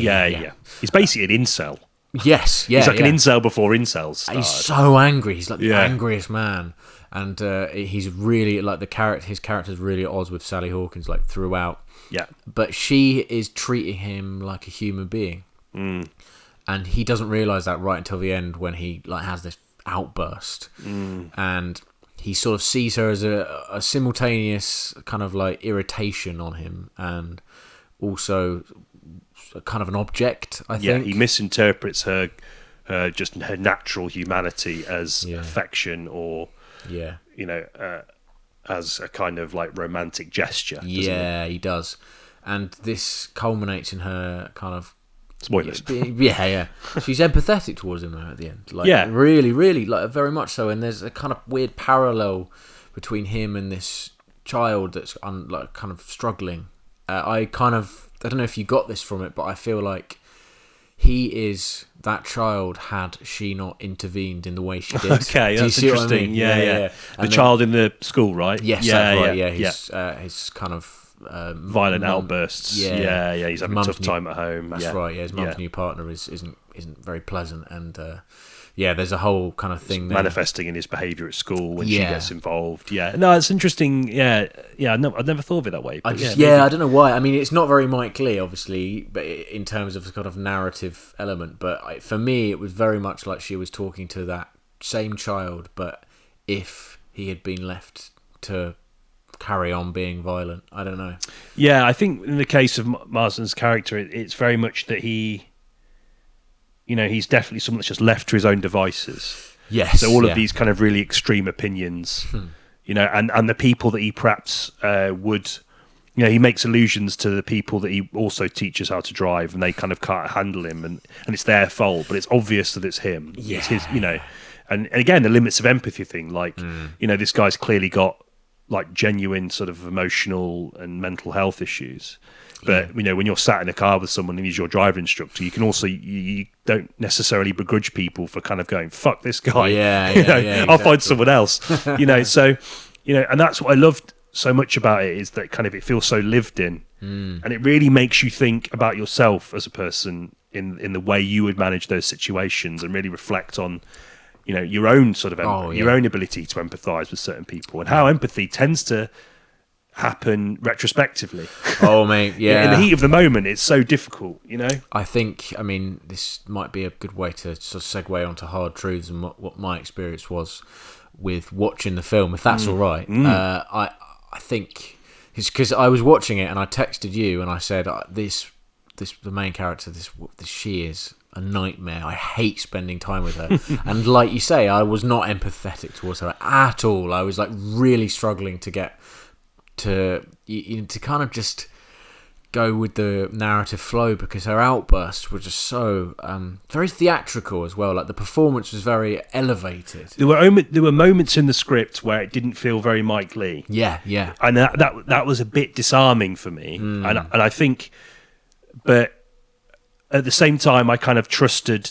He's basically an incel. Yes, he's like an incel before incels started. He's so angry. He's like the angriest man, and he's really like his character's really at odds with Sally Hawkins like throughout. Yeah, but she is treating him like a human being, and he doesn't realise that right until the end when he like has this outburst, and he sort of sees her as a simultaneous kind of like irritation on him, and also kind of an object. I think he misinterprets her just her natural humanity as affection or as a kind of like romantic gesture. He does, and this culminates in her kind of spoilers. She's empathetic towards him though at the end. Really, really, like very much so. And there's a kind of weird parallel between him and this child that's like kind of struggling. I don't know if you got this from it, but I feel like he is that child had she not intervened in the way she did. Okay, that's interesting. I mean? Yeah. The child in the school, right? Yes, that's right. Yeah, his kind of violent outbursts. Yeah. He's having a tough time at home. That's right. Yeah, his mum's new partner isn't very pleasant, and there's a whole kind of thing there. Manifesting in his behaviour at school when she gets involved. Yeah, no, it's interesting. I'd never thought of it that way. But I don't know why. I mean, it's not very Mike Leigh, obviously, but in terms of the kind of narrative element. But for me, it was very much like she was talking to that same child, but if he had been left to carry on being violent, I don't know. Yeah, I think in the case of Marsden's character, it's very much that he. He's definitely someone that's just left to his own devices. Yes. So all of these kind of really extreme opinions, and the people that he perhaps would, he makes allusions to the people that he also teaches how to drive, and they kind of can't handle him, and it's their fault, but it's obvious that it's him. Yeah. It's his, and again, the limits of empathy thing, like, this guy's clearly got like genuine sort of emotional and mental health issues. But when you're sat in a car with someone and he's your driver instructor, you can also you don't necessarily begrudge people for kind of going, "Fuck this guy." I'll find someone else. So and that's what I loved so much about it, is that kind of it feels so lived in, and it really makes you think about yourself as a person in the way you would manage those situations, and really reflect on your own sort of your own ability to empathise with certain people, and how empathy tends to happen retrospectively. Oh, mate, yeah. In the heat of the moment, it's so difficult, I think, this might be a good way to sort of segue onto hard truths and what my experience was with watching the film, if that's all right. I think it's because I was watching it and I texted you and I said, the main character, she is a nightmare. I hate spending time with her. And like you say, I was not empathetic towards her at all. I was like really struggling to get to kind of just go with the narrative flow, because her outbursts were just so very theatrical as well. Like the performance was very elevated. There were moments in the script where it didn't feel very Mike Leigh. Yeah. And that was a bit disarming for me. And I think, but at the same time, I kind of trusted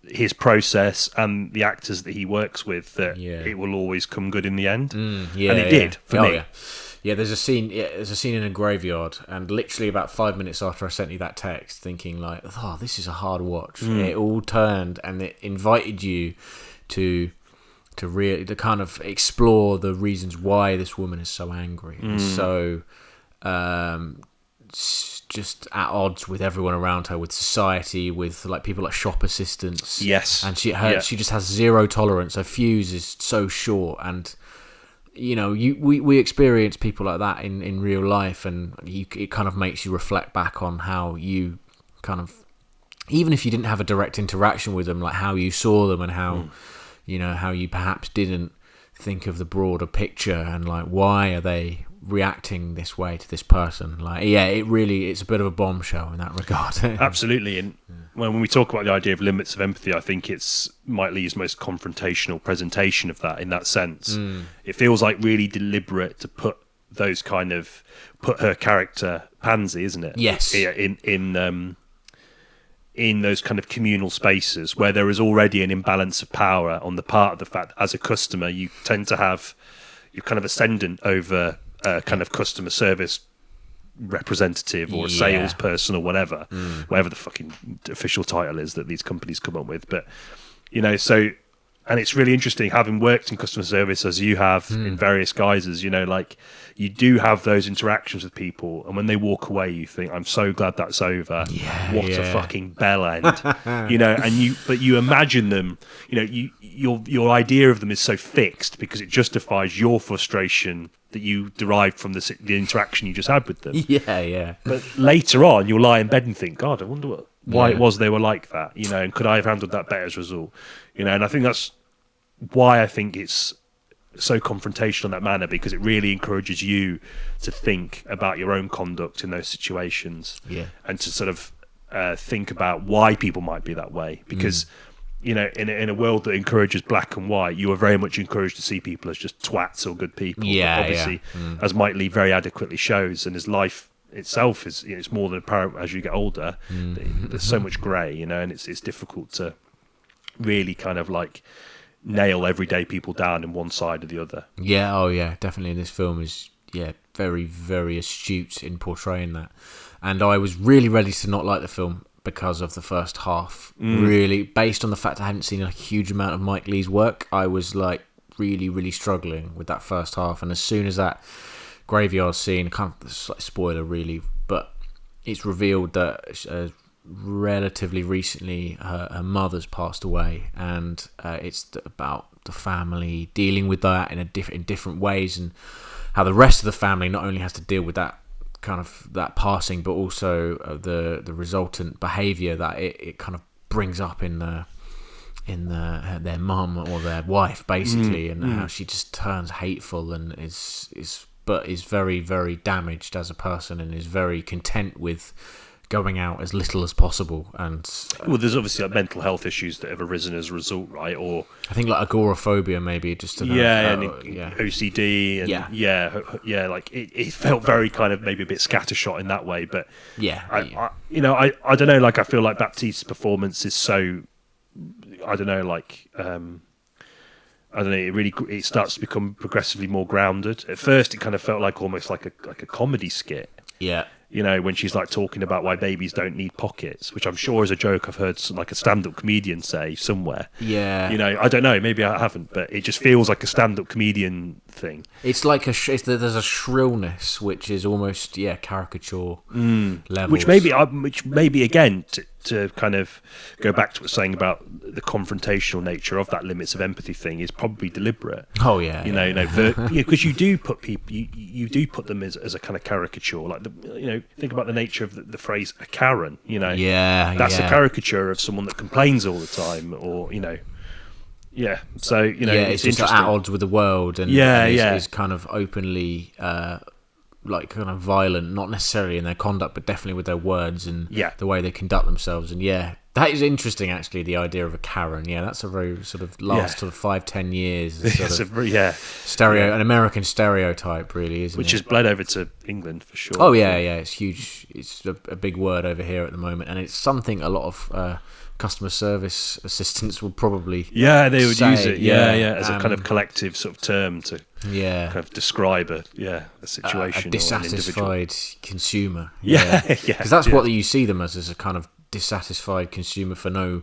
his process and the actors that he works with, that it will always come good in the end. And it did for me. Yeah, there's a scene in a graveyard, and literally about 5 minutes after I sent you that text, thinking like, "Oh, this is a hard watch." It all turned, and it invited you to really kind of explore the reasons why this woman is so angry and so just at odds with everyone around her, with society, with like people like shop assistants. Yes, and she just has zero tolerance. Her fuse is so short, and we experience people like that in real life, and it kind of makes you reflect back on how you kind of, even if you didn't have a direct interaction with them, like how you saw them and how how you perhaps didn't think of the broader picture, and like why are they reacting this way to this person. Like it's a bit of a bombshell in that regard. Absolutely. And when we talk about the idea of limits of empathy, I think it's Mike Leigh's most confrontational presentation of that, in that sense. It feels like really deliberate to put her character, Pansy, isn't it? Yes. In those kind of communal spaces where there is already an imbalance of power on the part of the fact that as a customer you tend to have you're kind of ascendant over a kind of customer service representative or a salesperson or whatever the fucking official title is that these companies come up with. But and it's really interesting, having worked in customer service as you have in various guises, like you do have those interactions with people, and when they walk away you think, I'm so glad that's over. What a fucking bell end. But you imagine them, your idea of them is so fixed because it justifies your frustration that you derived from the interaction you just had with them. But later on you'll lie in bed and think, God, I wonder why it was they were like that, and could I have handled that better as a result? And I think that's why I think it's so confrontational in that manner, because it really encourages you to think about your own conduct in those situations, and to sort of think about why people might be that way. Because in a world that encourages black and white, you are very much encouraged to see people as just twats or good people. Obviously, as Mike Leigh very adequately shows, and his life itself is, it's more than apparent as you get older. There's so much grey, and it's difficult to really kind of like nail everyday people down in one side or the other. Yeah, oh yeah, definitely. This film is very, very astute in portraying that, and I was really ready to not like the film because of the first half. Really, based on the fact I hadn't seen a huge amount of Mike Leigh's work, I was like really, really struggling with that first half. And as soon as that graveyard scene, kind of a slight spoiler really, but it's revealed that relatively recently her mother's passed away, and it's about the family dealing with that in different ways, and how the rest of the family not only has to deal with that kind of that passing, but also the resultant behaviour that it kind of brings up in their mum or their wife, basically, and how she just turns hateful and is very, very damaged as a person, and is very content with going out as little as possible. And well, there's obviously like mental health issues that have arisen as a result, right? Or I think like agoraphobia, maybe, just to OCD, and like it felt very kind of maybe a bit scattershot in that way. But I don't know. Like I feel like Baptiste's performance is so, I don't know. Like it starts to become progressively more grounded. At first, it kind of felt like almost like a comedy skit. Yeah. When she's like talking about why babies don't need pockets, which I'm sure is a joke I've heard like a stand-up comedian say somewhere. Yeah. I don't know, maybe I haven't, but it just feels like a stand-up comedian thing. It's like there's a shrillness which is almost caricature levels. Which maybe again to kind of go back to what I was saying about the confrontational nature of that limits of empathy thing is probably deliberate. Oh yeah, because you do put people, you do put them as a kind of caricature. Like think about the nature of the phrase a Karen. That's a caricature of someone that complains all the time, or So it's just at odds with the world, and is kind of openly like kind of violent, not necessarily in their conduct, but definitely with their words and the way they conduct themselves. And that is interesting, actually, the idea of a Karen. That's a very sort of last sort of 5-10 years. An American stereotype, really, isn't it? Which has bled over to England for sure. Oh yeah, it's huge. It's a big word over here at the moment, and it's something a lot of customer service assistants will probably they would use it as a kind of collective sort of term to kind of describe a situation, a dissatisfied consumer, because that's what you see them as a kind of dissatisfied consumer for no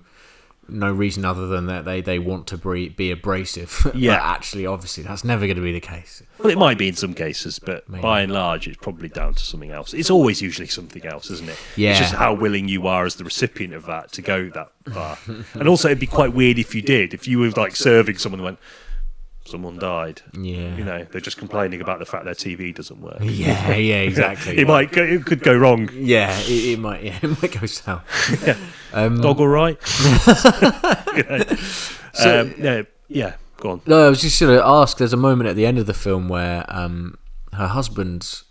reason other than that they want to be abrasive. But actually, obviously, that's never going to be the case. Well, it might be in some cases, but by and large, it's probably down to something else. It's always usually something else, isn't it? It's just how willing you are as the recipient of that to go that far. And also, it'd be quite weird if you were like serving someone and went, someone died. They're just complaining about the fact their TV doesn't work. Exactly. It could go wrong. It might go south. Dog all right? Go on. No, I was just going to ask, there's a moment at the end of the film where her husband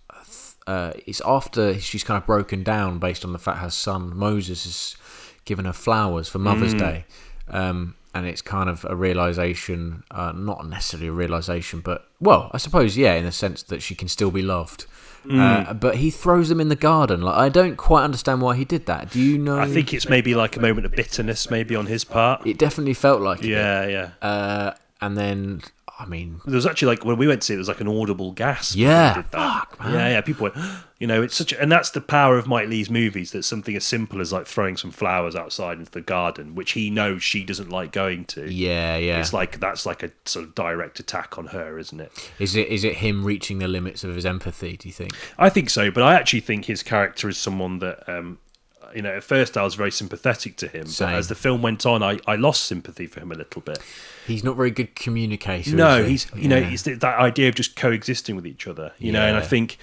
is after she's kind of broken down based on the fact her son Moses has given her flowers for Mother's Day. And it's kind of a realisation, not necessarily a realisation, but, well, I suppose, in the sense that she can still be loved. But he throws them in the garden. Like, I don't quite understand why he did that. Do you know? I think it's maybe like a moment of bitterness maybe on his part. It definitely felt like it. Yeah. And then, I mean... There was actually, like, when we went to see it, there was like an audible gasp. Yeah. Did that. Fuck, man. Yeah. People went, it's such... And that's the power of Mike Leigh's movies, that something as simple as, like, throwing some flowers outside into the garden, which he knows she doesn't like going to. Yeah. It's like, that's like a sort of direct attack on her, isn't it? Is it him reaching the limits of his empathy, do you think? I think so, but I actually think his character is someone that... at first I was very sympathetic to him, but as the film went on, I lost sympathy for him a little bit. He's not very good communicator. No, he's it's that idea of just coexisting with each other, and I think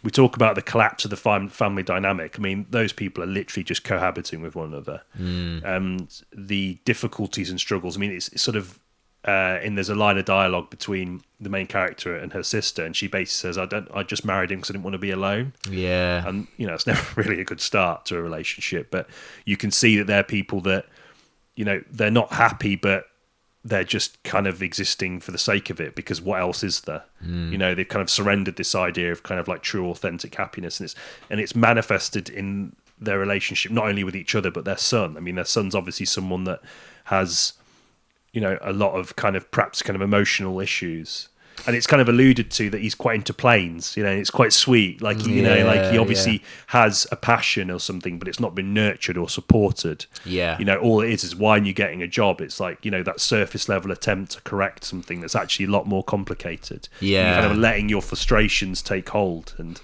we talk about the collapse of the family dynamic. I mean, those people are literally just cohabiting with one another. And the difficulties and struggles. I mean, it's sort of there's a line of dialogue between the main character and her sister, and she basically says, I just married him because I didn't want to be alone. Yeah. And it's never really a good start to a relationship, but you can see that they're people that they're not happy, but they're just kind of existing for the sake of it, because what else is there? You know, they've kind of surrendered this idea of kind of like true, authentic happiness, and it's manifested in their relationship, not only with each other but their son. I mean, their son's obviously someone that has, you know, a lot of kind of perhaps kind of emotional issues. And it's kind of alluded to that he's quite into planes, you know, and it's quite sweet. Like, you know, like he obviously has a passion or something, but it's not been nurtured or supported. Yeah. You know, all it is why you're getting a job. It's like, you know, that surface level attempt to correct something that's actually a lot more complicated. Yeah. You're kind of letting your frustrations take hold. And,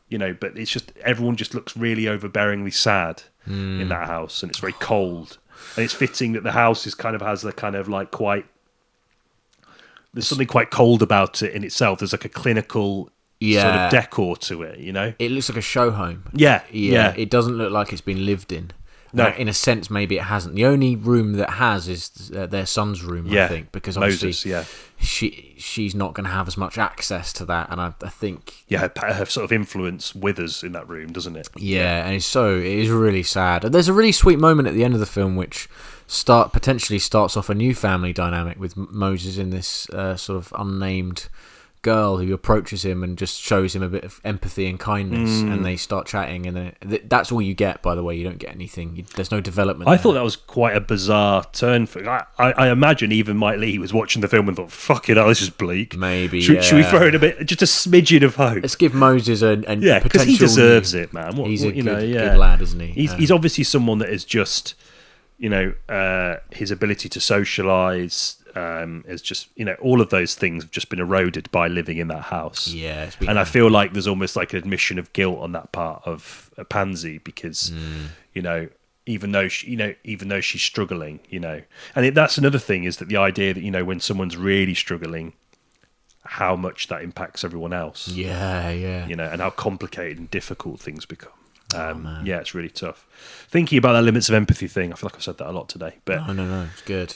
you know, but it's just, everyone just looks really overbearingly sad in that house. And it's very cold. And it's fitting that the house is kind of has the kind of like quite, there's something quite cold about it in itself. There's like a clinical sort of decor to it, you know? It looks like a show home. Yeah. It doesn't look like it's been lived in. No. In a sense, maybe it hasn't. The only room that has is their son's room, I think, because obviously Moses, she's not going to have as much access to that, and I think... Yeah, her sort of influence withers in that room, doesn't it? Yeah, and it is really sad. And there's a really sweet moment at the end of the film which potentially starts off a new family dynamic with Moses and this sort of unnamed girl who approaches him and just shows him a bit of empathy and kindness, and they start chatting, and then that's all you get, by the way. You don't get anything. There's no development. I thought that was quite a bizarre turn for I imagine even Mike Leigh was watching the film and thought, fuck it, this is bleak. Maybe, should we throw in just a smidgen of hope? Let's give Moses a yeah, because he deserves it, man. He's a good lad, isn't he? He's obviously someone that is just, you know, his ability to socialise is just, you know, all of those things have just been eroded by living in that house. Yeah, and I feel like there's almost like an admission of guilt on that part of Pansy, because you know, even though she's struggling, you know, and that's another thing, is that the idea that, you know, when someone's really struggling, how much that impacts everyone else. Yeah, you know, and how complicated and difficult things become. Yeah, it's really tough. Thinking about that limits of empathy thing, I feel like I've said that a lot today. But no, it's good.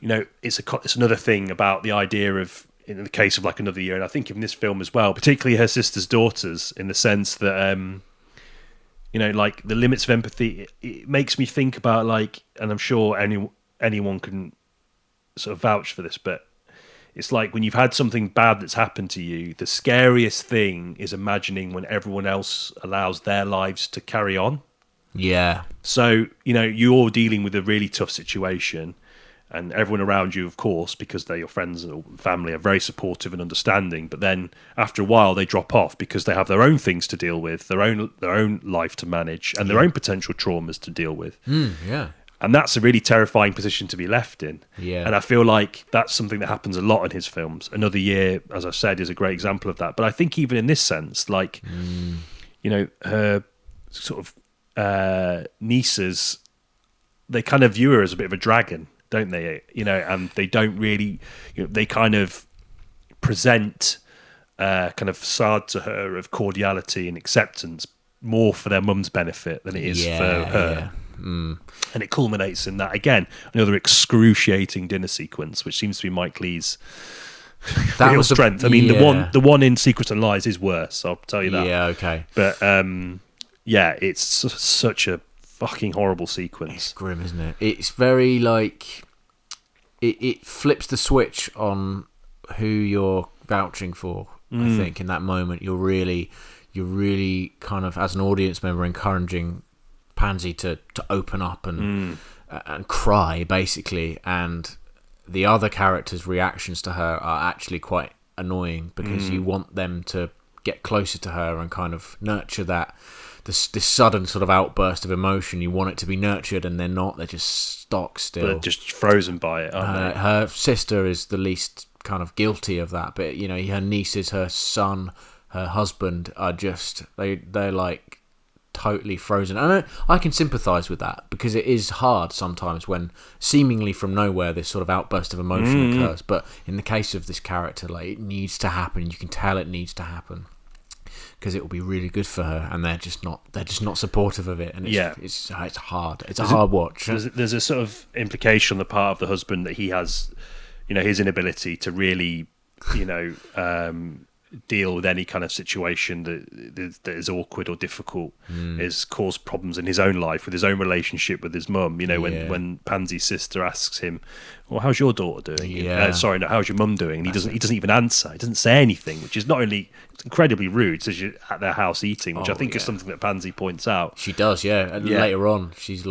You know, it's another thing about the idea of, in the case of like Another Year, and I think in this film as well, particularly her sister's daughters, in the sense that, you know, like the limits of empathy, it makes me think about like, and I'm sure anyone can sort of vouch for this, but it's like when you've had something bad that's happened to you, the scariest thing is imagining when everyone else allows their lives to carry on. Yeah. So, you know, you're dealing with a really tough situation, and everyone around you, of course, because they're your friends or family, are very supportive and understanding. But then after a while, they drop off because they have their own things to deal with, their own life to manage, and their own potential traumas to deal with. Yeah. And that's a really terrifying position to be left in. Yeah. And I feel like that's something that happens a lot in his films. Another Year, as I said, is a great example of that. But I think even in this sense, like, you know, her sort of nieces, they kind of view her as a bit of a dragon, don't they? You know, and they don't really, you know, they kind of present kind of facade to her of cordiality and acceptance more for their mum's benefit than it is for her. And it culminates in that, again, another excruciating dinner sequence, which seems to be Mike Leigh's real strength. I mean, the one in Secrets and Lies is worse, I'll tell you that. Yeah, okay. But yeah, it's such a fucking horrible sequence. It's grim, isn't it? It's very like it flips the switch on who you're vouching for. I think in that moment you're really kind of, as an audience member, encouraging Pansy to open up and cry, basically, and the other characters' reactions to her are actually quite annoying, because you want them to get closer to her and kind of nurture this sudden sort of outburst of emotion. You want it to be nurtured, and they're not. They're just stock still. They're just frozen by it, aren't they? Her sister is the least kind of guilty of that, but you know, her nieces, her son, her husband are just they're like totally frozen. I can sympathise with that, because it is hard sometimes when seemingly from nowhere this sort of outburst of emotion occurs. But in the case of this character, like, it needs to happen. You can tell it needs to happen, because it will be really good for her, and they're just not supportive of it, and it's hard. It's a hard watch. There's a sort of implication on the part of the husband that he has, you know, his inability to really, you know, deal with any kind of situation that is awkward or difficult, has caused problems in his own life with his own relationship with his mum. When Pansy's sister asks him, "Well, how's your daughter doing?" How's your mum doing? And he doesn't even answer. He doesn't say anything, which is not only incredibly rude, says you're at their house eating, which I think is something that Pansy points out. She does, yeah. And later on, she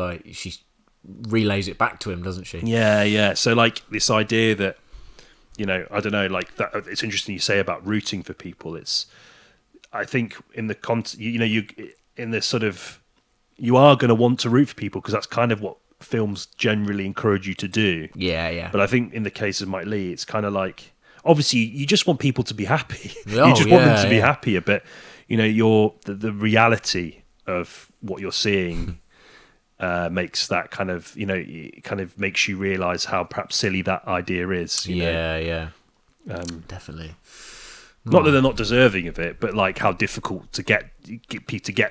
relays it back to him, doesn't she? Yeah. So like this idea that, I don't know, like that. It's interesting you say about rooting for people. I think in the you in this sort of, you are going to want to root for people because that's kind of what films generally encourage you to do. Yeah. But I think in the case of Mike Leigh, it's kind of like, obviously you just want people to be happy. You just want them to be happier. But the reality of what you're seeing makes that kind of, it kind of makes you realise how perhaps silly that idea is. Definitely. Not that they're not deserving of it, but like how difficult to get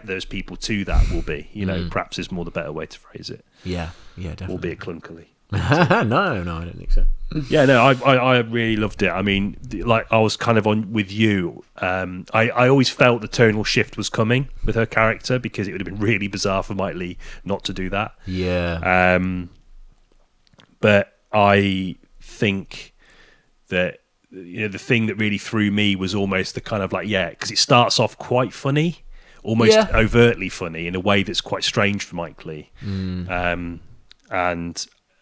those people to that will be. Perhaps is more the better way to phrase it. Yeah, definitely. Albeit clunkily. No, I don't think so. Yeah, no, I really loved it. I mean, like I was kind of on with you. I always felt the tonal shift was coming with her character because it would have been really bizarre for Mike Leigh not to do that. Yeah. But I think that the thing that really threw me was almost the kind of like, because it starts off quite funny, almost overtly funny in a way that's quite strange for Mike Leigh.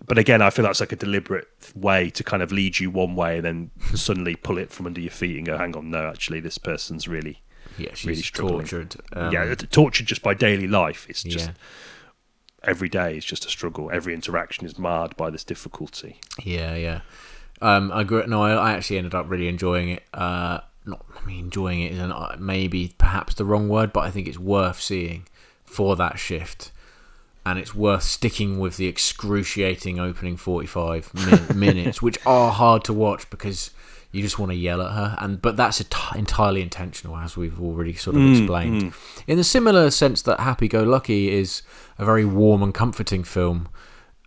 But again, I feel that's like a deliberate way to kind of lead you one way and then suddenly pull it from under your feet and go, hang on, no, actually this person's really struggling. Tortured. Tortured just by daily life. It's just every day is just a struggle. Every interaction is marred by this difficulty. Yeah. I agree. No, I actually ended up really enjoying it. Enjoying it is maybe perhaps the wrong word, but I think it's worth seeing for that shift. And it's worth sticking with the excruciating opening 45 minutes, which are hard to watch because you just want to yell at her. But that's entirely intentional, as we've already sort of explained. In a similar sense that Happy Go Lucky is a very warm and comforting film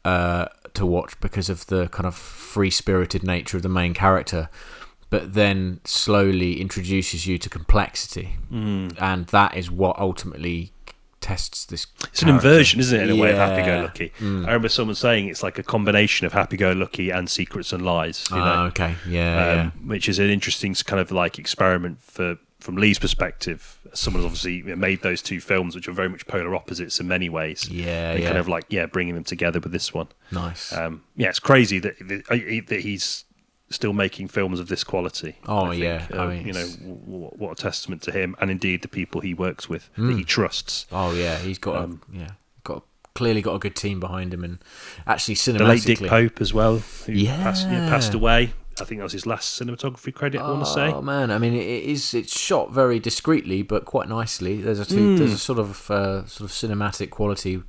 to watch because of the kind of free-spirited nature of the main character, but then slowly introduces you to complexity. And that is what ultimately tests this character. It's an inversion, isn't it, in a way, of Happy Go Lucky. I remember someone saying it's like a combination of Happy Go Lucky and Secrets and Lies. Okay, which is an interesting kind of like experiment from Leigh's perspective. Someone's obviously made those two films, which are very much polar opposites in many ways. Kind of like bringing them together with this one. Nice. It's crazy that he's still making films of this quality. What a testament to him and indeed the people he works with that he trusts. He's got clearly got a good team behind him, and actually cinematically, the late Dick Pope as well, who passed away. I think that was his last cinematography credit. I want to say. Oh man, I mean, it's shot very discreetly but quite nicely. There's a sort of cinematic quality,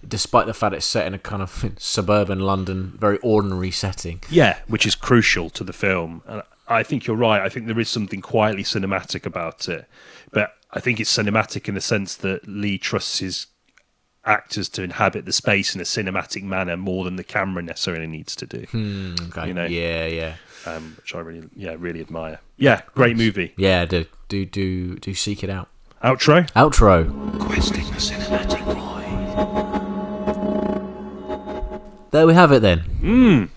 despite the fact it's set in a kind of suburban London, very ordinary setting. Yeah, which is crucial to the film. And I think you're right. I think there is something quietly cinematic about it. But I think it's cinematic in the sense that Leigh trusts his actors to inhabit the space in a cinematic manner more than the camera necessarily needs to do. Okay. Which I really admire. Yeah, great movie. Yeah, do seek it out. Outro. Questing the cinematic void. There we have it then.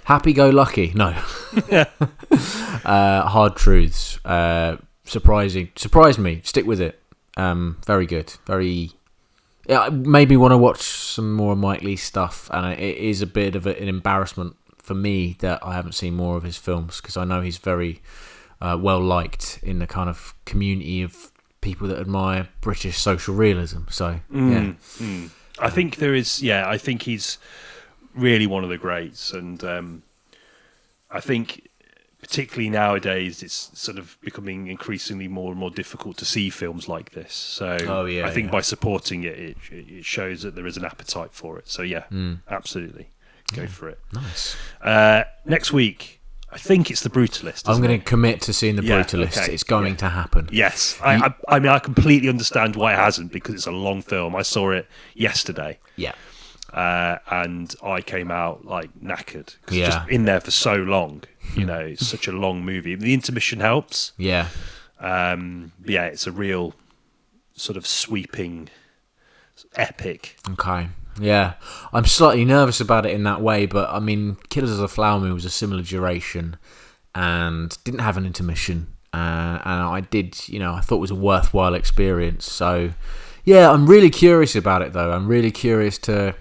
Happy Go Lucky. No. Hard Truths. Surprised me. Stick with it. Very good. Made me want to watch some more Mike Leigh stuff, and it is a bit of an embarrassment for me that I haven't seen more of his films, because I know he's very well liked in the kind of community of people that admire British social realism. So I think there is. I think he's really one of the greats, and I think particularly nowadays it's sort of becoming increasingly more and more difficult to see films like this. So I think by supporting it shows that there is an appetite for it. So absolutely. Go for it. Nice. Next week, I think it's The Brutalist. I'm going to commit to seeing The Brutalist. Okay. It's going to happen. Yes. I mean, I completely understand why it hasn't, because it's a long film. I saw it yesterday. Yeah. and I came out like knackered because just in there for so long. You know, it's such a long movie. The intermission helps. Yeah. Yeah, it's a real sort of sweeping epic. Okay. Yeah. I'm slightly nervous about it in that way, but I mean, Killers of the Flower Moon was a similar duration and didn't have an intermission. And I did, you know, I thought it was a worthwhile experience. So, yeah, I'm really curious about it, though. I'm really curious to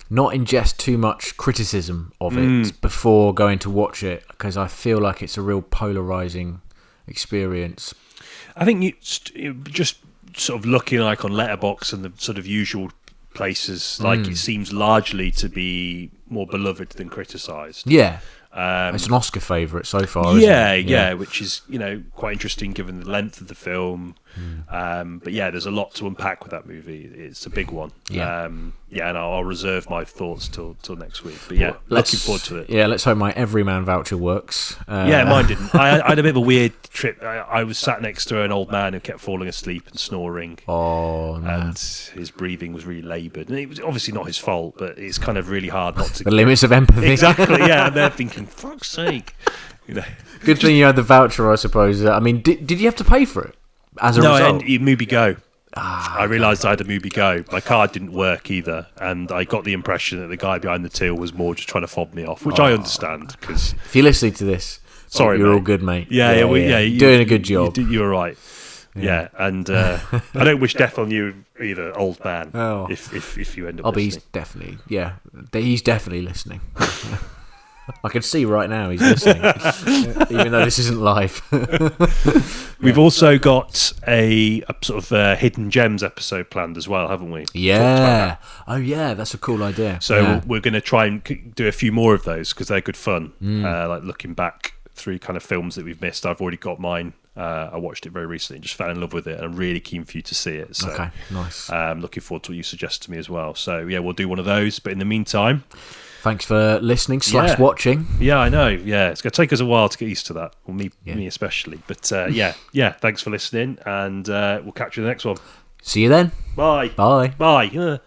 not ingest too much criticism of it before going to watch it, because I feel like it's a real polarizing experience. I think you just sort of looking like on Letterboxd and the sort of usual places, like it seems largely to be more beloved than criticised. Yeah. It's an Oscar favourite so far, isn't it? Yeah, which is, you know, quite interesting given the length of the film. But yeah, there's a lot to unpack with that movie. It's a big one. Yeah. And I'll reserve my thoughts till next week. But yeah, looking forward to it. Yeah, let's hope my Everyman voucher works. Yeah, mine didn't. I had a bit of a weird trip. I was sat next to an old man who kept falling asleep and snoring. Oh, no. And his breathing was really laboured. And it was obviously not his fault, but it's kind of really hard not to... The limits of empathy. Exactly, yeah. And they're thinking, fuck's sake. You know. Good thing you had the voucher, I suppose. I mean, did you have to pay for it as a result? No, Mubi Go. I realised I had a Mubi Go. My card didn't work either, and I got the impression that the guy behind the till was more just trying to fob me off, which I understand. Because if you're listening to this, sorry, you're mate. all good, mate. Yeah, you're doing a good job. You were right. Yeah, and I don't wish death on you either, old man. Oh. If you end up listening. He's definitely listening. I can see right now he's listening, even though this isn't live. We've also got a sort of hidden gems episode planned as well, haven't we? Yeah. Oh, yeah. That's a cool idea. So we're going to try and do a few more of those because they're good fun. Like looking back through kind of films that we've missed. I've already got mine. I watched it very recently and just fell in love with it, and I'm really keen for you to see it. So, okay, nice. I'm looking forward to what you suggest to me as well. So yeah, we'll do one of those. But in the meantime, thanks for listening / watching. Yeah, I know. Yeah, it's going to take us a while to get used to that. Well, me especially. But yeah, thanks for listening, and we'll catch you in the next one. See you then. Bye. Bye. Bye.